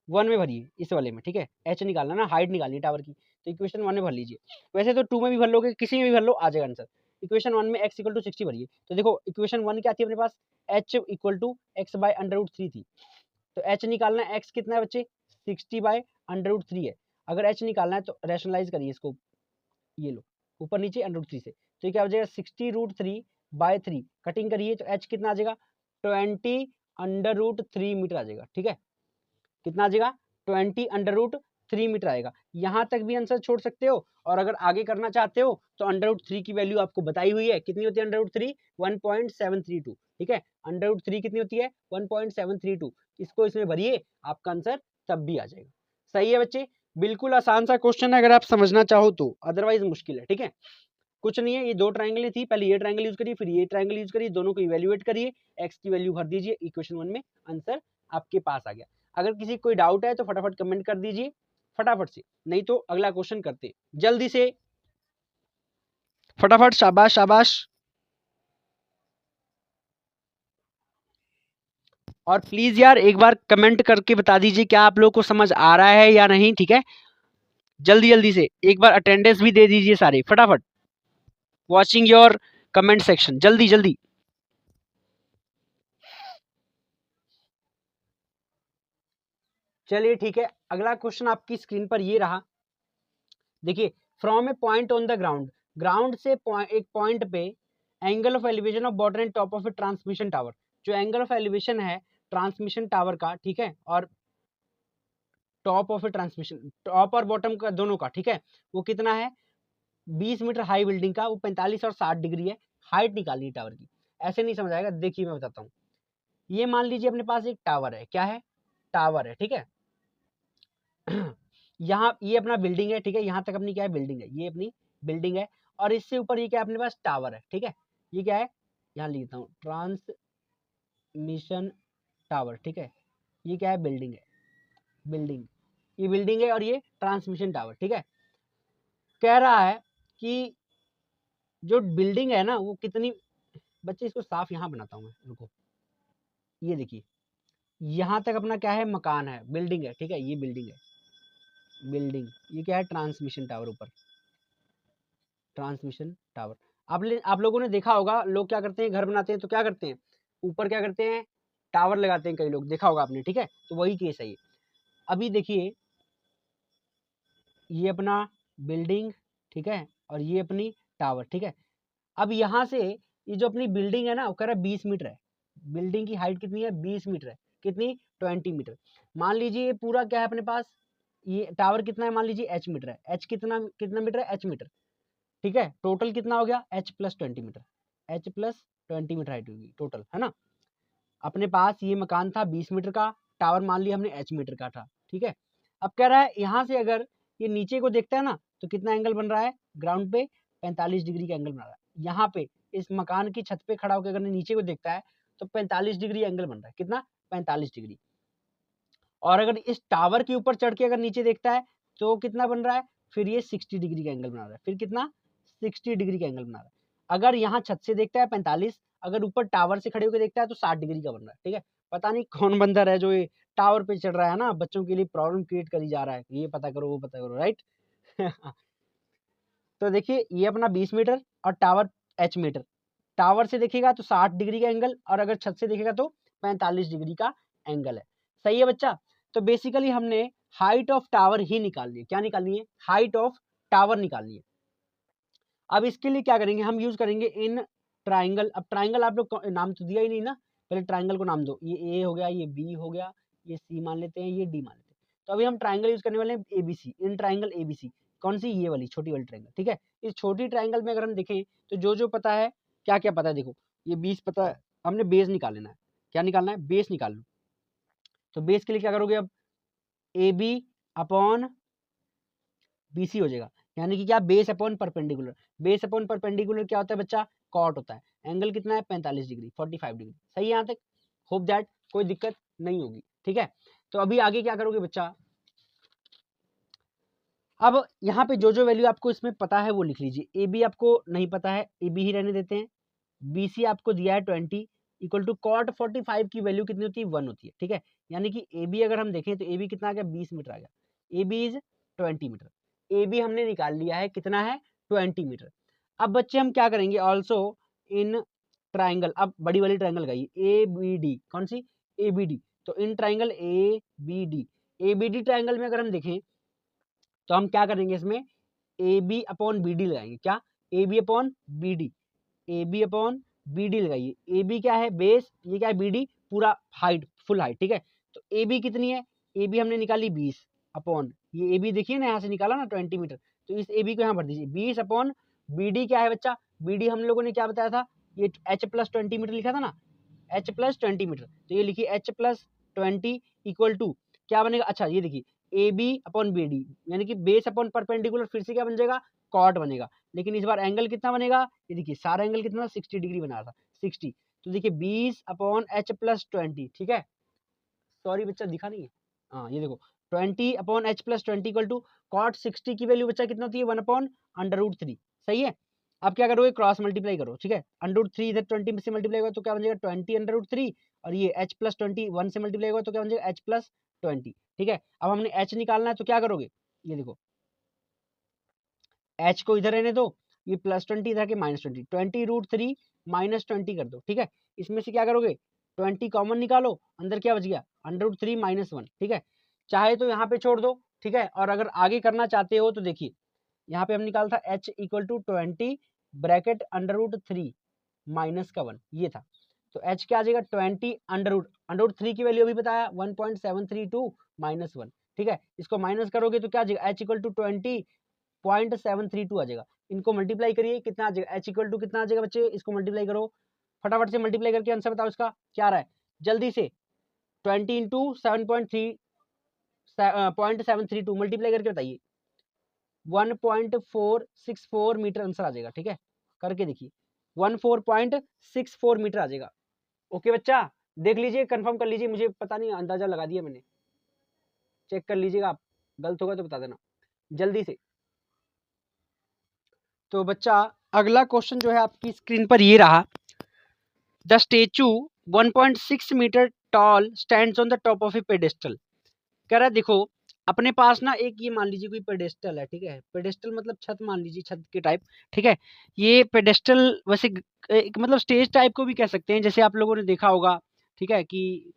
1 में भरिए, इस वाले में, ठीक है, h निकालना ना, हाइट निकालनी टावर की, तो इक्वेशन 1 में भर लीजिए, वैसे तो 2 में भी भर लोगे, किसी में भी भर लो आ जाएगा आंसर। इक्वेशन 1 में x इक्वल टू 60 भरिए, तो देखो इक्वेशन 1 क्या थी अपने पास h इक्वल टू x/√3 थी, तो h निकालना है, x कितना है बच्चे 60/√3 है। अगर h निकालना है तो रैशनलाइज करिए इसको, ये लो ऊपर नीचे √3 से, तो ये क्या हो जाएगा 60√3/3, कटिंग करिए तो h कितना आ जाएगा 20√3 मीटर आ जाएगा। ठीक है, कितना आ जाएगा 20√3 मीटर आएगा। यहाँ तक भी आंसर छोड़ सकते हो, और अगर आगे करना चाहते हो तो √3 की वैल्यू आपको बताई हुई है, कितनी होती है √3, 1.732। ठीक है, √3 कितनी होती है 1.732, इसको इसमें भरिए, आपका आंसर तब भी आ जाएगा। सही है बच्चे, बिल्कुल आसान सा क्वेश्चन है अगर आप समझना चाहो तो, अदरवाइज मुश्किल है। ठीक है, कुछ नहीं है, ये दो ट्रायंगल थी, पहले ये ट्रायंगल यूज करिए, फिर ये ट्रायंगल यूज करिए, दोनों को इवेल्युएट करिए, एक्स की वैल्यू भर दीजिए इक्वेशन 1 में, आंसर आपके पास आ गया। अगर किसी कोई डाउट है तो फटाफट कमेंट कर दीजिए फटाफट से, नहीं तो अगला क्वेश्चन करते जल्दी से, फटाफट, शाबाश शाबाश। और प्लीज यार एक बार कमेंट करके बता दीजिए क्या आप लोगों को समझ आ रहा है या नहीं। ठीक है, जल्दी जल्दी से एक बार अटेंडेंस भी दे दीजिए सारे फटाफट, वॉचिंग योर कमेंट सेक्शन, जल्दी जल्दी। चलिए ठीक है, अगला क्वेश्चन आपकी स्क्रीन पर ये रहा। देखिए, from a point on the ground, ground से एक पॉइंट पे angle of elevation of bottom and top of A transmission tower, जो एंगल ऑफ एलिवेशन है ट्रांसमिशन टावर का, ठीक है, और top of A transmission, top और बॉटम का दोनों का, ठीक है, वो कितना है 20 मीटर हाई बिल्डिंग का, वो 45 और 60 डिग्री है, हाइट निकालनी है टावर की। ऐसे नहीं समझ आएगा, देखिए मैं बताता हूँ। ये मान लीजिए अपने पास एक टावर है, क्या है टावर है, ठीक है यहाँ ये अपना बिल्डिंग है, ठीक है, यहाँ तक अपनी क्या है बिल्डिंग है, ये अपनी बिल्डिंग है, और इससे ऊपर ये क्या है अपने पास टावर है। ठीक है, ये क्या है, यहाँ लिखता हूँ ट्रांसमिशन टावर। ठीक है, ये क्या है बिल्डिंग है, बिल्डिंग, ये बिल्डिंग है और ये ट्रांसमिशन टावर। ठीक है, कह रहा है कि जो बिल्डिंग है ना वो कितनी, बच्चे इसको साफ यहाँ बनाता हूँ मैं, रुको, ये देखिए यहाँ तक अपना क्या है मकान है, बिल्डिंग है, ठीक है, ये बिल्डिंग है, बिल्डिंग, ये क्या है ट्रांसमिशन टावर, ऊपर ट्रांसमिशन टावर। आप लोगों ने देखा होगा, लोग क्या करते हैं घर बनाते हैं तो क्या करते हैं ऊपर क्या करते हैं टावर लगाते हैं, कई लोग देखा होगा आपने। ठीक है, तो वही केस है ये। अभी देखिए ये अपना बिल्डिंग, ठीक है, और ये अपनी टावर। ठीक है, अब यहाँ से ये जो अपनी बिल्डिंग है ना वो कह रहा है 20 मीटर है, बिल्डिंग की हाइट कितनी है 20 मीटर है, कितनी 20 मीटर। मान लीजिए ये पूरा क्या है अपने पास, ये टावर कितना है मान लीजिए h मीटर है, h कितना कितना मीटर है h मीटर। ठीक है, टोटल कितना हो गया h + 20 metre, h + 20 metre height होगी टोटल, है ना। अपने पास ये मकान था 20 मीटर का, टावर मान लिया हमने h मीटर का था। ठीक है, अब कह रहा है यहाँ से अगर ये नीचे को देखता है ना तो कितना एंगल बन रहा है ग्राउंड पे 45 डिग्री का एंगल बन रहा है। यहाँ पे इस मकान की छत पे खड़ा होकर अगर नीचे को देखता है तो 45 डिग्री एंगल बन रहा है, कितना 45 डिग्री। और अगर इस टावर के ऊपर चढ़ के अगर नीचे देखता है तो कितना बन रहा है, फिर ये 60 डिग्री का एंगल बना रहा है, फिर कितना 60 डिग्री का एंगल बना रहा है। अगर यहाँ छत से देखता है 45, अगर ऊपर टावर से खड़े होकर देखता है तो 60 डिग्री का बन रहा है। ठीक है, पता नहीं कौन बंदर है जो ये टावर पे चढ़ रहा है ना, बच्चों के लिए प्रॉब्लम क्रिएट करी जा रहा है, ये पता करो वो पता करो, राइट तो देखिए ये अपना 20 मीटर और टावर h मीटर, टावर से देखेगा तो 60 डिग्री का एंगल, और अगर छत से देखेगा तो 45 डिग्री का एंगल है। सही है बच्चा, तो बेसिकली हमने हाइट ऑफ टावर ही निकालनी है। क्या निकालनी है, हाइट ऑफ टावर निकालनी है। अब इसके लिए क्या करेंगे, हम यूज करेंगे इन ट्राइंगल। अब ट्राइंगल आप लोग नाम तो दिया ही नहीं ना, पहले ट्राइंगल को नाम दो, ये ए हो गया, ये बी हो गया, ये सी मान लेते हैं, ये डी मान लेते हैं। तो अभी हम ट्राइंगल यूज करने वाले हैं एबीसी, इन ट्राइंगल एबीसी। कौन सी, ये वाली छोटी वाली ट्राइंगल। ठीक है, इस छोटी ट्राइंगल में अगर हम देखें तो जो जो पता है, क्या क्या पता है, देखो ये 20 पता है, हमने बेस निकाल लेना है। क्या निकालना है, बेस निकाल लो। तो बेस के लिए क्या करोगे, अब A B upon B C हो जाएगा, यानी कि क्या base upon perpendicular. Base upon perpendicular क्या होता है बच्चा, कॉट होता है। एंगल कितना है 45 डिग्री, 45 डिग्री। सही है, यहाँ तक होप दैट कोई दिक्कत नहीं होगी। ठीक है, तो अभी आगे क्या करोगे बच्चा, अब यहाँ पे जो जो वैल्यू आपको इसमें पता है वो लिख लीजिए। ए बी आपको नहीं पता है, ए बी ही रहने देते हैं। बी सी आपको दिया है 20 इक्वल टू कॉट 45 की वैल्यू कितनी होती है 1 होती है। ठीक है, यानी कि ए बी अगर हम देखें तो ए बी कितना आ गया 20 मीटर आ गया, A B is 20 metre. A B हमने निकाल लिया है, कितना है 20 मीटर। अब बच्चे हम क्या करेंगे, ऑल्सो इन ट्राइंगल, अब बड़ी वाली ट्राइंगल लगाइए ए बी डी, कौन सी ए बी डी। तो इन triangle A B D, A B D triangle में अगर हम देखें तो हम क्या करेंगे इसमें, A B upon B D लगाएंगे। क्या? A B upon B D, A B upon B D लगाइए। ए बी क्या है? बेस, ये क्या है? बी डी पूरा हाइट, फुल हाइट, ठीक है। तो ए बी कितनी है? ए बी हमने निकाली 20 अपॉन, ये ए बी देखिए ना, यहाँ से निकाला ना 20 मीटर, तो इस ए बी को यहाँ भर दीजिए 20 अपॉन बी डी क्या है बच्चा? बी डी हम लोगों ने क्या बताया था? ये एच प्लस 20 मीटर लिखा था ना, एच प्लस 20 मीटर, तो ये लिखिए एच प्लस 20 इक्वल टू क्या बनेगा? अच्छा ये देखिए A B upon B D, यानी कि बेस अपॉन परपेंडिकुलर, फिर से क्या बन जाएगा? कॉट बनेगा। लेकिन इस बार एंगल कितना बनेगा? ये देखिए सारा एंगल कितना? 60 डिग्री बना था, 60। तो देखिए 20 अपॉन एच प्लस 20, ठीक है। सॉरी बच्चा दिखा नहीं है, हाँ ये देखो 20 upon H plus 20 equal to cot 60 की वैल्यू बच्चा कितना होती है? 1 अपॉन अंडर रूट 3, सही है। अब क्या करोगे? क्रॉस मल्टीप्लाई करो, ठीक है। अंडर रूट 3 इधर 20 से मल्टीप्लाई होगा तो क्या बन जाएगा? 20 अंडर रूट 3, और ये एच प्लस 20 1 से मल्टीप्लाई होगा तो क्या बन जाएगा? एच प्लस 20, ठीक है। अब हमने एच निकालना है तो क्या करोगे? ये देखो एच को इधर रहने दो, ये प्लस 20 इधर के माइनस 20, 20 रूट 3 माइनस 20 कर दो, ठीक है। इसमें से क्या करोगे? 20 कॉमन निकालो, अंदर क्या बच गया? अंडर रूट 3 माइनस 1, ठीक है। चाहे तो यहाँ पे छोड़ दो, ठीक है। और अगर आगे करना चाहते हो तो देखिए यहाँ पे हम निकाल था h equal to 20 bracket under root 3 minus का 1, ये था। तो h क्या आ जाएगा? 20 अंडर रूट 3 की वैल्यू अभी बताया 1.732 माइनस 1, ठीक है। इसको माइनस करोगे तो क्या आ जाएगा? h इक्वल टू 20.732 आ जाएगा। इनको मल्टीप्लाई करिए, कितना आ जाएगा? h इक्वल टू कितना आ जाएगा बच्चे? इसको मल्टीप्लाई करो, फटाफट से मल्टीप्लाई करके आंसर बताओ इसका क्या आ रहा है जल्दी से। 20 इंटू 7.732 मल्टीप्लाई करके बताइए, 1.464 मीटर आंसर आ जाएगा, ठीक है। करके देखिए 14.64 मीटर आ जाएगा। ओके बच्चा, देख लीजिए, कंफर्म कर लीजिए, मुझे पता नहीं, अंदाजा लगा दिया मैंने, चेक कर लीजिएगा आप, गलत होगा तो बता देना जल्दी से। तो बच्चा अगला क्वेश्चन जो है आपकी स्क्रीन पर ये रहा, the statue 1.6 metre tall stands on the top of a pedestal. कह रहा है देखो अपने पास ना एक ये मान लीजिए कोई पेडेस्टल है, ठीक है। पेडेस्टल मतलब छत, मान लीजिए छत के टाइप, ठीक है। ये पेडेस्टल वैसे एक मतलब स्टेज टाइप को भी कह सकते हैं, जैसे आप लोगों ने देखा होगा, ठीक है, कि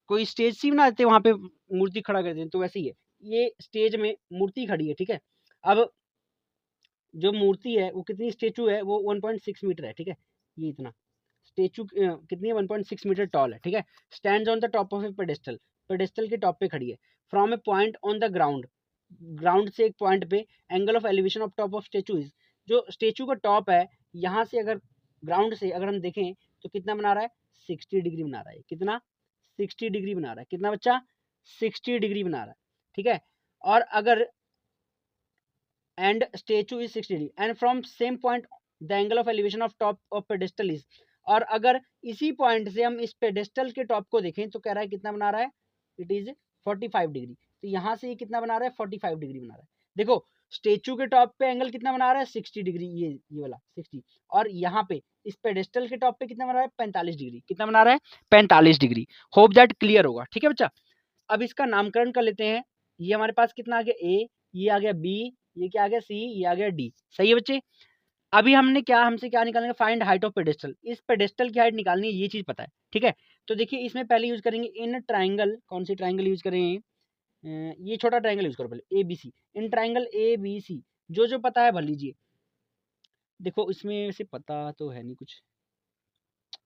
कोई स्टेज सी बना देते हैं, वहां पे मूर्ति खड़ा कर देते हैं, तो वैसे ही है, ये स्टेज में मूर्ति खड़ी है, ठीक है। अब जो मूर्ति है वो कितनी, स्टेचू है वो 1.6 मीटर है, ठीक है। ये इतना स्टेचू कितनी है? 1.6 मीटर टॉल है, ठीक है। Stands on the top of a pedestal, pedestal के टॉप पे खड़ी है। From a point on the ground, ground से एक पॉइंट पे, angle of elevation of top of statue is, जो स्टेचू का टॉप है यहाँ से अगर ग्राउंड से अगर हम देखें तो कितना बना रहा है? 60 डिग्री बना रहा है। कितना? 60 डिग्री बना रहा है। कितना बच्चा? 60 डिग्री बना रहा है, ठीक है। और अगर and statue is 60 degree and from same point the angle of elevation of top of pedestal is, और अगर इसी पॉइंट से हम इस पेडेस्टल के टॉप को देखें तो कह रहा है कितना बना रहा है? It is 45 degree. तो यहाँ से ये कितना बना रहा है? 45 डिग्री बना रहा है। देखो स्टेचू के टॉप पे एंगल कितना बना रहा है? 60 डिग्री, ये वाला 60, और यहाँ पे इस पेडेस्टल के टॉप पे कितना बना रहा है? 45 डिग्री। कितना बना रहा है? 45 डिग्री। होप दैट क्लियर होगा, ठीक है बच्चा। अब इसका नामकरण कर लेते हैं। ये हमारे पास कितना आ गया? ए, ये आ गया बी, ये क्या आ गया? सी, ये आ गया डी, सही है बच्चे। अभी हमसे क्या निकालेंगे? Find height of pedestal. इस पेडेस्टल की हाइट निकालनी है, ये चीज पता है, ठीक है। तो देखिए इसमें पहले यूज करेंगे इन ट्राइंगल, कौन सी ट्राइंगल यूज करें? ये छोटा ट्राइंगल यूज करो पहले, A B C. In triangle A B C, जो जो पता है भर लीजिए। देखो इसमें से पता तो है नहीं कुछ,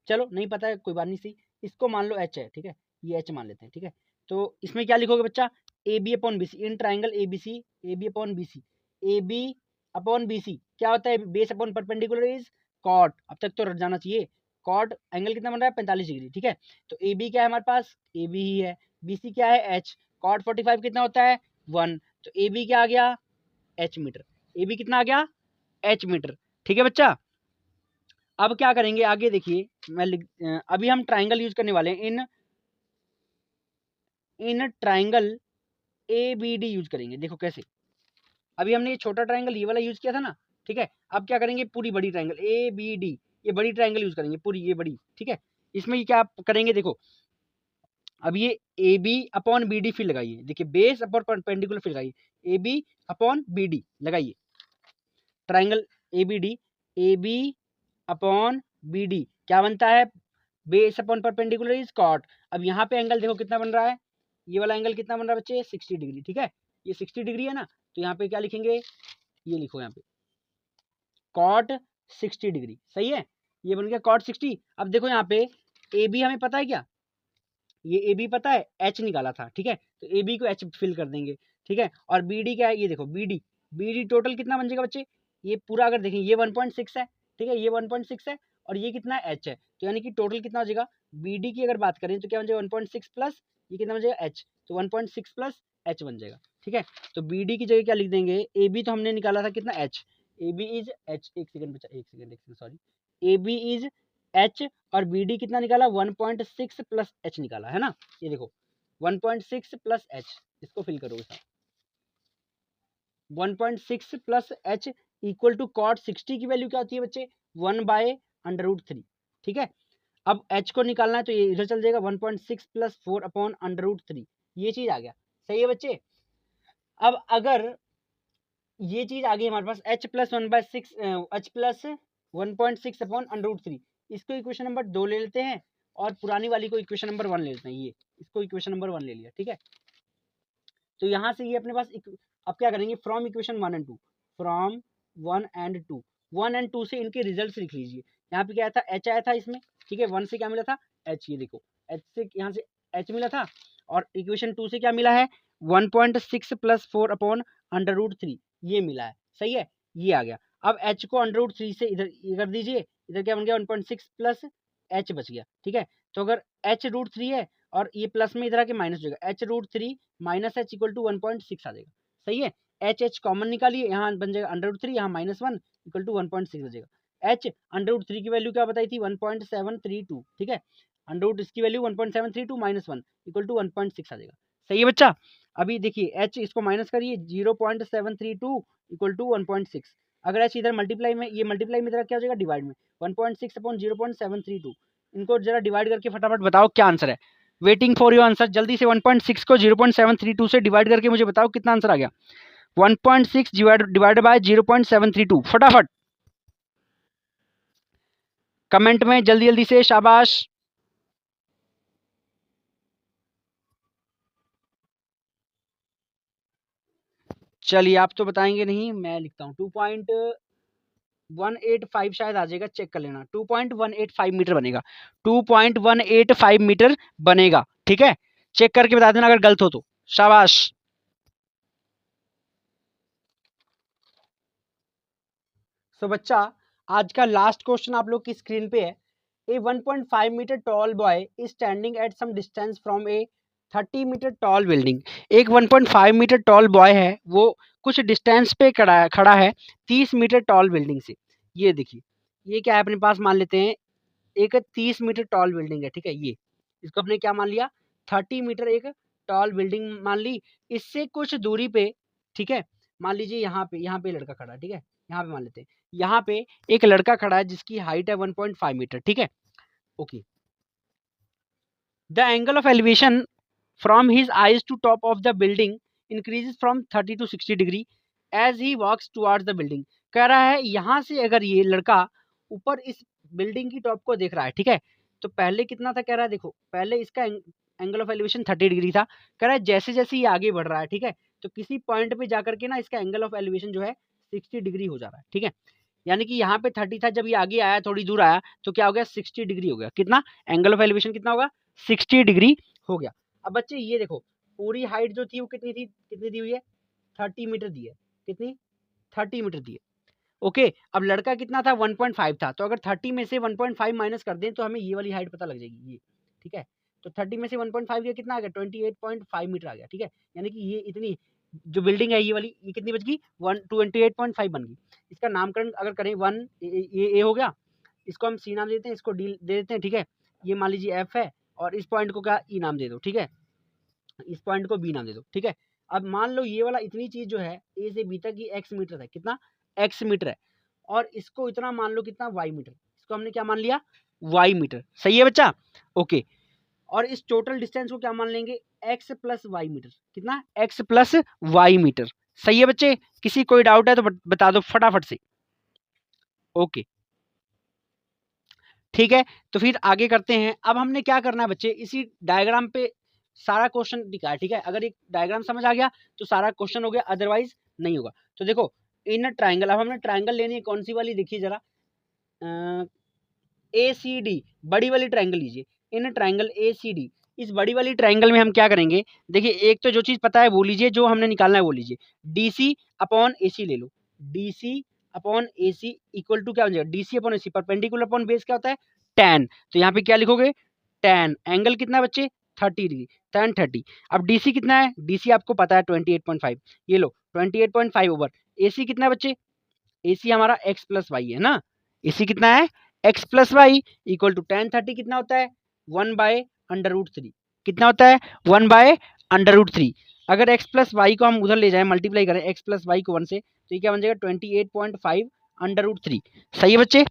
चलो नहीं पता है कोई बात नहीं, सी इसको मान लो एच है, ठीक है। ये एच मान लेते हैं, ठीक है। तो इसमें क्या लिखोगे बच्चा? A B upon B C, in triangle A B C, A B upon B C, A B upon B C क्या होता है? Base upon perpendicular is cot, अब तक तो रट जाना चाहिए। कॉट एंगल कितना बन रहा है? 45 डिग्री, ठीक है। तो ए बी क्या है हमारे पास? ए बी ही है। बी सी क्या है? एच। कॉट 45 कितना होता है? 1। तो ए बी क्या आ गया? H metre. ए बी कितना आ गया? एच मीटर, ठीक है बच्चा। अब क्या करेंगे आगे देखिए, अभी हम ट्राइंगल यूज करने वाले हैं, in triangle A B D use करेंगे। देखो कैसे, अभी हमने ये छोटा ट्राइंगल ये वाला यूज किया था ना, ठीक है। अब क्या करेंगे? पूरी बड़ी ट्राइंगल ए बी डी, ये बड़ी ट्राइंगल यूज करेंगे, पूरी ये बड़ी, ठीक है। इसमें क्या करेंगे? देखो अब ये A B upon B D फिर लगाइए, देखिए बेस अपॉन परपेंडिकुलर फिर लगाइए, A B upon B D लगाइए, triangle A B D, A B upon B D क्या बनता है? Base upon perpendicular is cot. अब यहाँ पे एंगल देखो कितना बन रहा है? ये वाला एंगल कितना बन रहा है बच्चे? 60 डिग्री, ठीक है। ये 60 डिग्री है ना, तो यहाँ पे क्या लिखेंगे? ये लिखो यहाँ पे कॉट 60 डिग्री, सही है, ये बन गया कॉट 60। अब देखो यहाँ पे ए बी हमें पता है क्या, ये ए बी पता है, एच निकाला था, ठीक है, तो ए बी को एच फिल कर देंगे, ठीक है, और बी डी क्या है, ये देखो बी डी टोटल कितना बन जाएगा बच्चे, ये पूरा अगर देखें ये 1.6 है, ठीक है, ये 1.6 है और ये कितना एच है, तो यानी कि टोटल कितना हो जाएगा, बी डी की अगर बात करें तो क्या बन जाएगा 1.6 प्लस ये कितना बन जाएगा एच, तो 1.6 प्लस एच बन जाएगा, ठीक है। तो बी डी की जगह क्या लिख देंगे, ए बी तो हमने निकाला था कितना H, A B is H, एक second sorry, A B is H और बी डी कितना निकाला 1.6 प्लस एच निकाला है ना, ये देखो 1.6 प्लस एच, इसको फिल करोगे साहब, 1.6 plus H equal to cot 60 की वैल्यू क्या होती है बच्चे 1/√3, ठीक है। अब एच को निकालना है तो ये इधर चल जाएगा 1.6 प्लस 4/√3, ये चीज आ गया, सही है बच्चे। अब अगर ये चीज आ गई हमारे पास h प्लस 1/6 h प्लस 1.6/√3, इसको इक्वेशन नंबर 2 ले लेते हैं और पुरानी वाली को इक्वेशन नंबर 1 ले लेते हैं, ये इसको इक्वेशन नंबर 1 ले लिया, ठीक है। तो यहाँ से ये अपने पास अब क्या करेंगे, from equation 1 and 2, from 1 and 2, 1 and 2 से इनके रिजल्ट लिख लीजिए। यहाँ पे क्या था h आया था इसमें, ठीक है, 1 से क्या मिला था h, ये देखो h से यहाँ से h मिला था और इक्वेशन 2 से क्या मिला है 1.6 प्लस 4/√3 ये मिला है, सही है, ये आ गया। अब h को √3 से इधर कर दीजिए, इधर क्या बन गया 1.6 प्लस h बच गया, ठीक है। तो अगर h √3 है और ये प्लस में इधर आके माइनस हो जाएगा, h √3 minus h equal to 1.6 आ जाएगा, सही है। h कॉमन निकालिए, यहाँ बन जाएगा √3, यहाँ -1 इक्वल टू 1.6 बचेगा। h √3 की वैल्यू क्या बताई थी 1.732, ठीक है, √ इसकी वैल्यू 1.732 -1 इक्वल टू 1.6 आ जाएगा, सही है बच्चा। अभी देखिए h इसको माइनस करिए 0.732 इक्वल टू 1.6, अगर h इधर मल्टीप्लाई में, ये मल्टीप्लाई में इधर क्या हो जाएगा डिवाइड में 1.6 अपॉन 0.732, इनको जरा डिवाइड करके फटाफट बताओ क्या आंसर है, वेटिंग फॉर योर आंसर, जल्दी से 1.6 को 0.732 से डिवाइड करके मुझे बताओ कितना आंसर आ गया, 1.6 डिवाइड बाय 0.732, फटाफट कमेंट में जल्दी जल्दी से, शाबाश। चलिए आप तो बताएंगे नहीं, मैं लिखता हूँ 2.185 शायद आ जाएगा, चेक कर लेना, 2.185 मीटर बनेगा, 2.185 मीटर बनेगा, ठीक है, चेक करके बता देना अगर गलत हो तो, शाबाश। सो बच्चा आज का लास्ट क्वेश्चन आप लोग की स्क्रीन पे है, a 1.5 metre tall boy is standing at some distance from a 30 metre tall building, एक 1.5 मीटर टॉल बॉय है वो कुछ डिस्टेंस पे खड़ा है 30 मीटर टॉल बिल्डिंग से, ये देखिए ये क्या है अपने पास, मान लेते हैं एक 30 मीटर टॉल बिल्डिंग है, ठीक है, ये इसको अपने क्या मान लिया 30 मीटर एक टॉल बिल्डिंग मान ली, इससे कुछ दूरी पे, ठीक है, मान लीजिए यहाँ पे लड़का खड़ा है, ठीक है, यहाँ पे मान लेते हैं यहाँ पे एक लड़का खड़ा है जिसकी हाइट है 1.5 मीटर, ठीक है, okay, the angle of elevation from his eyes to top of the building increases from 30 to 60 degree as he walks towards the building, कह रहा है यहाँ से अगर ये लड़का ऊपर इस बिल्डिंग की टॉप को देख रहा है, ठीक है, तो पहले कितना था, कह रहा है देखो पहले इसका एंगल ऑफ एलिवेशन 30 डिग्री था, कह रहा है जैसे जैसे ये आगे बढ़ रहा है, ठीक है, तो किसी पॉइंट पे जाकर के ना इसका एंगल ऑफ एलिवेशन जो है 60 डिग्री हो जा रहा है, ठीक है, यानी कि यहाँ पे 30 था, जब ये आगे आया थोड़ी दूर आया तो क्या हो गया 60 डिग्री हो गया, कितना एंगल ऑफ एलिवेशन कितना होगा 60 डिग्री हो गया। अब बच्चे ये देखो पूरी हाइट जो थी वो कितनी थी, कितनी दी हुई है 30 मीटर दी है, कितनी 30 मीटर दी है, ओके। अब लड़का कितना था 1.5 था, तो अगर 30 में से 1.5 माइनस कर दें तो हमें ये वाली हाइट पता लग जाएगी, ये ठीक है, तो 30 में से 1.5 गया कितना आ गया 28.5 मीटर आ गया, ठीक है, यानी कि ये इतनी जो बिल्डिंग है ये वाली ये कितनी बच गई 28.5 बन गई। इसका नामकरण अगर करें 1 ये ए हो गया, इसको हम सी नाम देते हैं, इसको डी दे देते हैं, ठीक है, ये मान लीजिए एफ है और इस पॉइंट को क्या ई नाम दे दो, ठीक है, इस पॉइंट को बी नाम दे दो, ठीक है। अब मान लो ये वाला इतनी चीज जो है ए से बी तक ये एक्स मीटर है, कितना एक्स मीटर है, और इसको इतना मान लो कितना वाई मीटर, इसको हमने क्या मान लिया वाई मीटर, सही है बच्चा, ओके। और इस टोटल डिस्टेंस को क्या मान लेंगे एक्स प्लस वाई मीटर, कितना एक्स प्लस वाई मीटर, सही है बच्चे, किसी कोई डाउट है तो बता दो फटाफट से, ओके ठीक है। तो फिर आगे करते हैं, अब हमने क्या करना है बच्चे, इसी डायग्राम पे सारा क्वेश्चन दिखा है, ठीक है, अगर एक डायग्राम समझ आ गया तो सारा क्वेश्चन हो गया, अदरवाइज नहीं होगा। तो देखो इन ट्राइंगल, अब हमने ट्राइंगल लेनी है कौन सी वाली, देखिए जरा, ACD, बड़ी वाली ट्राइंगल लीजिए। इन ट्राइंगल ACD, इस बड़ी वाली ट्राइंगल में हम क्या करेंगे, देखिए एक तो जो चीज पता है वो लीजिए, जो हमने निकालना है वो लीजिए। DC अपॉन AC ले लो, DC upon AC equal to क्या हो जाएगा, DC upon AC, perpendicular upon base क्या होता है, tan। तो यहाँ पे क्या लिखोगे, tan एंगल कितना बच्चे, 30 डिग्री, tan 30। अब DC कितना है, DC आपको पता है 28.5, ये लो 28.5 ओवर AC कितना है बच्चे, AC हमारा x प्लस वाई है ना, AC कितना है x plus Y equal to tan 30 कितना होता है 1/√3, कितना होता है 1/√3। अगर x प्लस वाई को हम उधर ले जाएं, मल्टीप्लाई करें x प्लस वाई को 1 से, तो ये क्या बन जाएगा 28.5/√3। सही है बच्चे,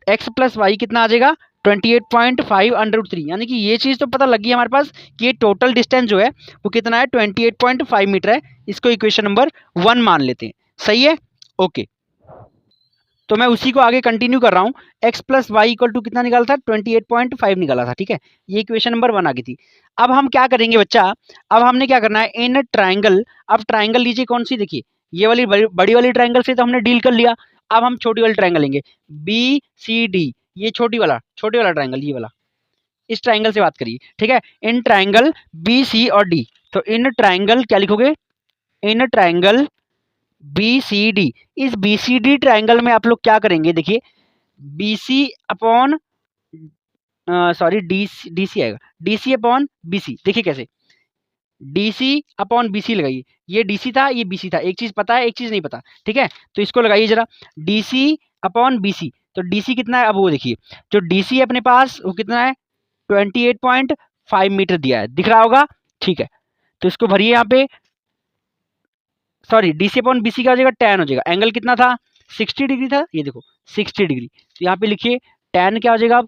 x प्लस वाई कितना आ जाएगा 28.5/√3, यानी कि ये चीज तो पता लग गई हमारे पास कि ये टोटल डिस्टेंस जो है वो कितना है 28.5 मीटर है। इसको इक्वेशन नंबर 1 मान लेते हैं। सही है, ओके। तो मैं उसी को आगे कंटिन्यू कर रहा हूँ। x plus Y equal to कितना निकाला था 28.5 निकाला था, ठीक है, ये इक्वेशन नंबर 1 आ गई थी। अब हम क्या करेंगे बच्चा, अब हमने क्या करना है इन ट्राइंगल, अब ट्राइंगल लीजिए कौन सी, देखिए ये वाली बड़ी वाली ट्राइंगल से तो हमने डील कर लिया। अब हम छोटी वाली ट्राइंगल लेंगे BCD, ये छोटी वाला ट्राइंगल, ये वाला, इस ट्राइंगल से बात करिए, ठीक है। इन ट्राइंगल BC और D, तो इन ट्राइंगल क्या लिखोगे, इन ट्राइंगल BCD, इस BCD ट्राइंगल में आप लोग क्या करेंगे, देखिए BC अपॉन सॉरी DC आएगा, DC अपॉन BC, देखिए कैसे, DC अपॉन BC लगाइए, ये DC था ये BC था, एक चीज पता है एक चीज नहीं पता, ठीक है, तो इसको लगाइए जरा DC अपॉन BC। तो DC कितना है, अब वो देखिए जो DC है अपने पास वो कितना है 28.5 मीटर दिया है, दिख रहा होगा, ठीक है। तो इसको भरिए यहाँ पे, सॉरी DC अपॉन BC का हो जाएगा tan हो जाएगा, एंगल कितना था 60 डिग्री था, ये देखो 60 डिग्री, तो यहाँ पे लिखिए tan क्या हो जाएगा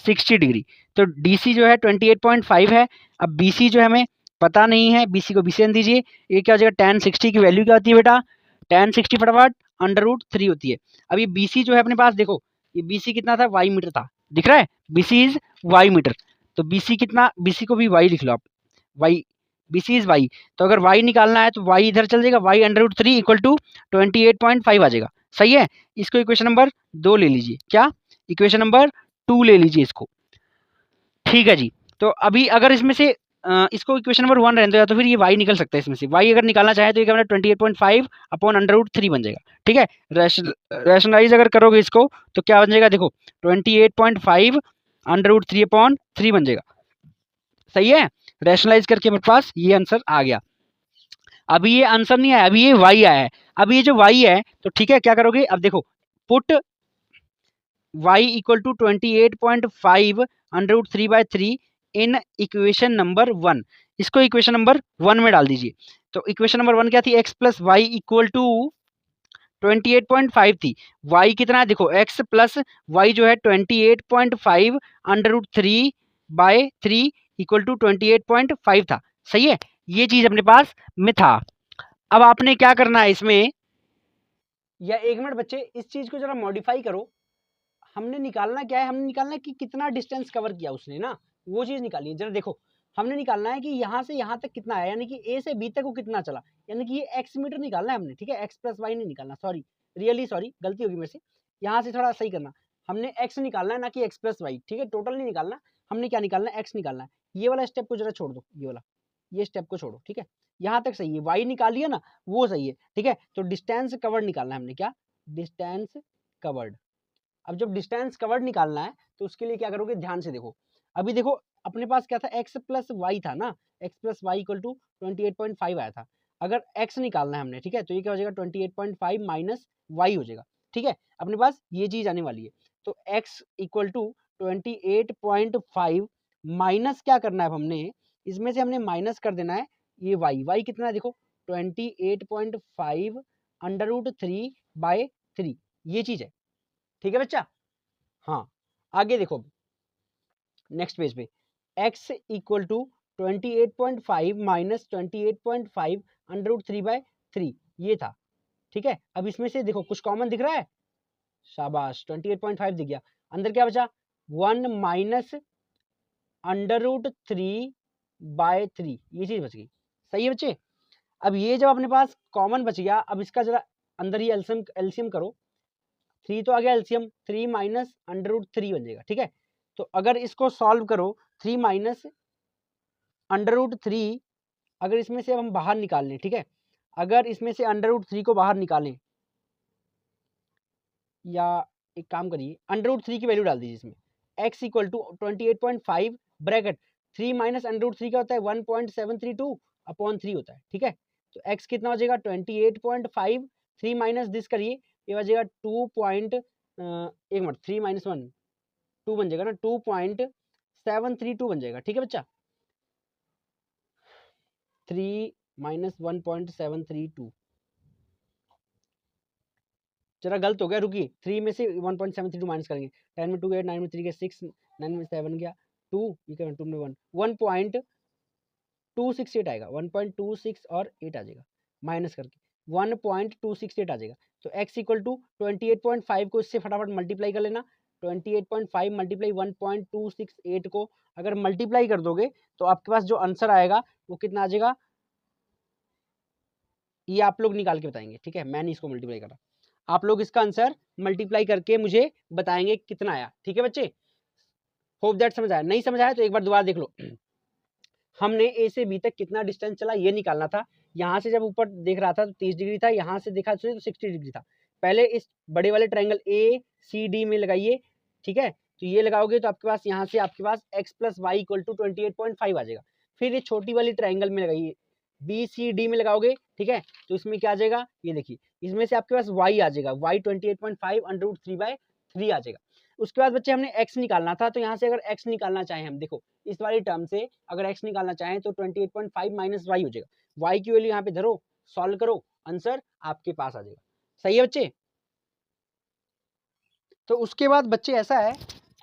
60 डिग्री। तो DC जो है 28.5 है, अब BC जो है हमें पता नहीं है, BC को BC दीजिए, ये क्या हो जाएगा tan 60 की वैल्यू क्या होती है बेटा, tan 60 फटाफट √3 होती है। अब ये BC जो है अपने पास देखो, ये BC कितना था y मीटर था, दिख रहा है BC इज y मीटर, तो BC कितना, BC को भी y लिख लो आप, y, BC इज y, तो अगर y निकालना है तो y इधर चल जाएगा, y √3 इक्वल टू 28.5 आ जाएगा। सही है, इसको इक्वेशन नंबर 2 ले लीजिए, क्या इक्वेशन नंबर 2 ले लीजिए इसको, ठीक है जी। तो अभी अगर इसमें से इसको इक्वेशन नंबर 1 रहने दो, या तो फिर ये y निकल सकता है इसमें से, y अगर निकालना चाहे तो ये क्या 28.5 अपॉन √3 बन जाएगा, ठीक है। रैशनलाइज अगर करोगे इसको तो क्या बन जाएगा, देखो 28.5 √3 अपॉन 3 बन जाएगा। सही है, रैशनलाइज करके मेरे पास ये आंसर आ गया। अभी ये आंसर नहीं आया, अभी ये y आया है। अभी ये जो y है तो ठीक है, क्या करोगे, अब देखो put y equal to 28.5 √3/3 in equation number 1, इसको इक्वेशन नंबर 1 में डाल दीजिए। तो इक्वेशन नंबर 1 क्या थी, x plus Y equal to 28.5 थी, y कितना है देखो, x प्लस वाई जो है 28.5 √3/3 इक्वल टू 28.5 था। सही है, ये चीज अपने पास में था। अब आपने क्या करना है इसमें, या एक मिनट बच्चे इस चीज को जरा मॉडिफाई करो, हमने निकालना क्या है, हमने निकालना है कि कितना डिस्टेंस कवर किया उसने ना, वो चीज निकालिए जरा। देखो हमने निकालना है कि यहाँ से यहाँ तक कितना है, यानी कि A से B तक वो कितना चला, यानी कि ये x मीटर निकालना है हमने, ठीक है, x प्लस वाई नहीं निकालना, सॉरी रियली सॉरी, गलती होगी मेरे से, यहाँ से थोड़ा सही करना, हमने x निकालना है ना कि x प्लस वाई, ठीक है, टोटल नहीं निकालना, हमने क्या निकालना है x निकालना है। ये वाला स्टेप को जरा छोड़ दो, ये वाला, ये स्टेप को छोड़ो, ठीक है, यहाँ तक सही है, y निकाल लिया ना वो सही है, ठीक है। तो डिस्टेंस कवर्ड निकालना है हमने, क्या डिस्टेंस कवर्ड। अब जब डिस्टेंस कवर्ड निकालना है तो उसके लिए क्या करोगे, ध्यान से देखो, अभी देखो अपने पास क्या था x प्लस वाई था ना, x plus Y equal to 28.5 आया था, अगर x निकालना है हमने, ठीक है, तो ये क्या हो जाएगा 28.5 माइनस वाई हो जाएगा, ठीक है, अपने पास ये चीज आने वाली है। तो x इक्वल टू 28.5 माइनस क्या करना है, हमने इसमें से हमने माइनस कर देना है ये y कितना है देखो 28.5 √3/3, ये चीज है, ठीक है बच्चा। हाँ आगे देखो नेक्स्ट पेज पे, x इक्वल टू 28.5 माइनस 28.5 √3/3 ये था, ठीक है। अब इसमें से देखो कुछ कॉमन दिख रहा है, शाबाश 28.5 दिख गया, अंदर क्या बचा 1 माइनस √3/3, ये चीज बच गई। सही है बच्चे, अब ये जब अपने पास कॉमन बच गया, अब इसका जरा अंदर ही एलसीएम करो। 3 तो आ गया एलसीएम, 3 माइनस √3 बन जाएगा, ठीक है। तो अगर इसको सॉल्व करो, 3 माइनस √3, अगर इसमें से अब हम बाहर निकाल लें, ठीक है, अगर इसमें से √3 को बाहर निकालें, या एक काम करिए √3 की वैल्यू डाल दीजिए इसमें, x equal to 28.5 bracket 3 minus √3 का होता है 1.732/3 होता है, ठीक है। तो x कितना हो जाएगा 28.5, 3 माइनस दिस करिए, ये हो जाएगा 3 माइनस 1 2 बन जाएगा ना, 2.732 बन जाएगा, ठीक है बच्चा। 3 माइनस 1.732, जरा गलत हो गया, रुकिए, 3 में से 1.732 माइनस करेंगे, 10 में 2 गया, 9 में 3 गया 6, 9 में 7 गया 2, ये क्या 2 में 1, 1.268 आएगा, 1.26 और 8 आ जाएगा, माइनस करके 1.268 आ जाएगा। तो x इक्वल टू 28.5 को इससे फटाफट मल्टीप्लाई कर लेना, 28.5 मल्टीप्लाई 1.268 को अगर मल्टीप्लाई कर दोगे तो आपके पास जो आंसर आएगा वो कितना आ जाएगा, ये आप लोग निकाल के बताएंगे, ठीक है, मैंने इसको मल्टीप्लाई करा, आप लोग इसका आंसर मल्टीप्लाई करके मुझे बताएंगे कितना आया, ठीक है बच्चे। होप दैट समझ आया, नहीं समझ आया तो एक बार दोबारा देख लो। हमने ए से बी तक कितना डिस्टेंस चला ये निकालना था। यहाँ से जब ऊपर देख रहा था तो 30 डिग्री था, यहाँ से देखा तो 60 डिग्री था। पहले इस बड़े वाले ट्रायंगल ए सी डी में लगाइए, ठीक है, तो ये लगाओगे तो आपके पास यहाँ से आपके पास x plus Y equal to 28.5 आ जाएगा। फिर ये छोटी वाली ट्रायंगल में लगाइए, बी सी डी में लगाओगे, ठीक है, तो इसमें क्या आ जाएगा, ये देखिए, इसमें से आपके पास y आ जाएगा, y 28.5 √3/3 आ जाएगा। उसके बाद बच्चे हमने x निकालना था, तो यहाँ से अगर x निकालना चाहें हम, देखो इस वाली टर्म से अगर x निकालना चाहें तो 28.5 माइनस y हो जाएगा, y की वैल्यू यहाँ पे धरो, सॉल्व करो, आंसर आपके पास आ जाएगा। सही है बच्चे। तो उसके बाद बच्चे ऐसा है,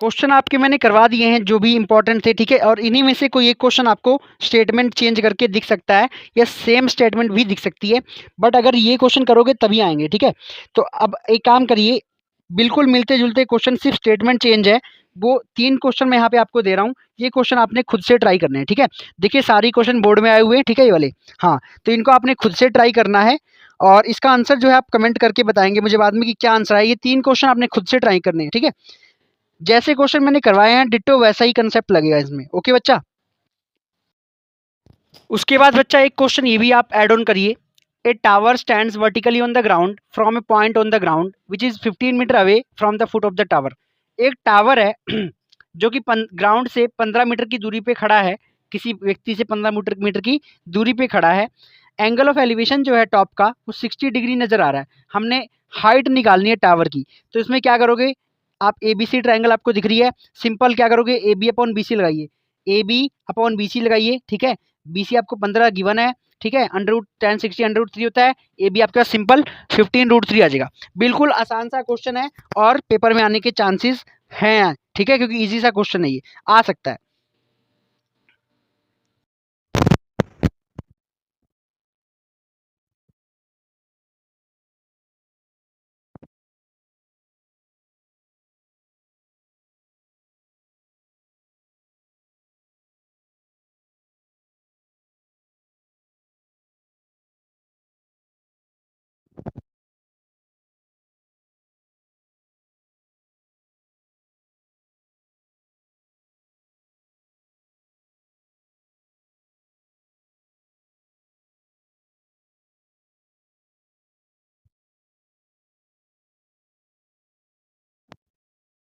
क्वेश्चन आपके मैंने करवा दिए हैं जो भी इंपॉर्टेंट थे, ठीक है, और इन्हीं में से कोई एक क्वेश्चन आपको स्टेटमेंट चेंज करके दिख सकता है या सेम स्टेटमेंट भी दिख सकती है, बट अगर ये क्वेश्चन करोगे तभी आएंगे, ठीक है। तो अब एक काम करिए, बिल्कुल मिलते जुलते क्वेश्चन, सिर्फ स्टेटमेंट चेंज है, वो 3 क्वेश्चन मैं यहाँ पे आपको दे रहा हूँ, ये क्वेश्चन आपने खुद से ट्राई करने हैं, ठीक है। देखिए सारी क्वेश्चन बोर्ड में आए हुए हैं, ठीक है, ये वाले, हाँ, तो इनको आपने खुद से ट्राई करना है और इसका आंसर जो है आप कमेंट करके बताएंगे मुझे बाद में कि क्या आंसर है। ये 3 क्वेश्चन आपने खुद से ट्राई करने हैं, ठीक है। जैसे क्वेश्चन मैंने करवाए हैं डिट्टो वैसा ही कंसेप्ट लगेगा इसमें, ओके बच्चा। उसके बाद बच्चा एक क्वेश्चन ये भी आप ऐड ऑन करिए, a tower stands vertically on the ground from a point on the ground which is 15 metre away from the foot of the tower. एक टावर है जो कि ग्राउंड से 15 मीटर की दूरी पे खड़ा है, किसी व्यक्ति से 15 मीटर की दूरी पे खड़ा है। एंगल ऑफ एलिवेशन जो है टॉप का वो 60 डिग्री नजर आ रहा है। हमने हाइट निकालनी है टावर की, तो इसमें क्या करोगे आप, ए बी सी ट्राइंगल आपको दिख रही है, सिंपल क्या करोगे, A B upon B C लगाइए, A B upon B C लगाइए, ठीक है। बी सी आपको 15 गिवन है, ठीक है, √10 60 √3 होता है, ए बी आपके पास सिंपल 15 √3 आ जाएगा। बिल्कुल आसान सा क्वेश्चन है और पेपर में आने के चांसेस हैं, ठीक है, क्योंकि इजी सा क्वेश्चन है, ये आ सकता है।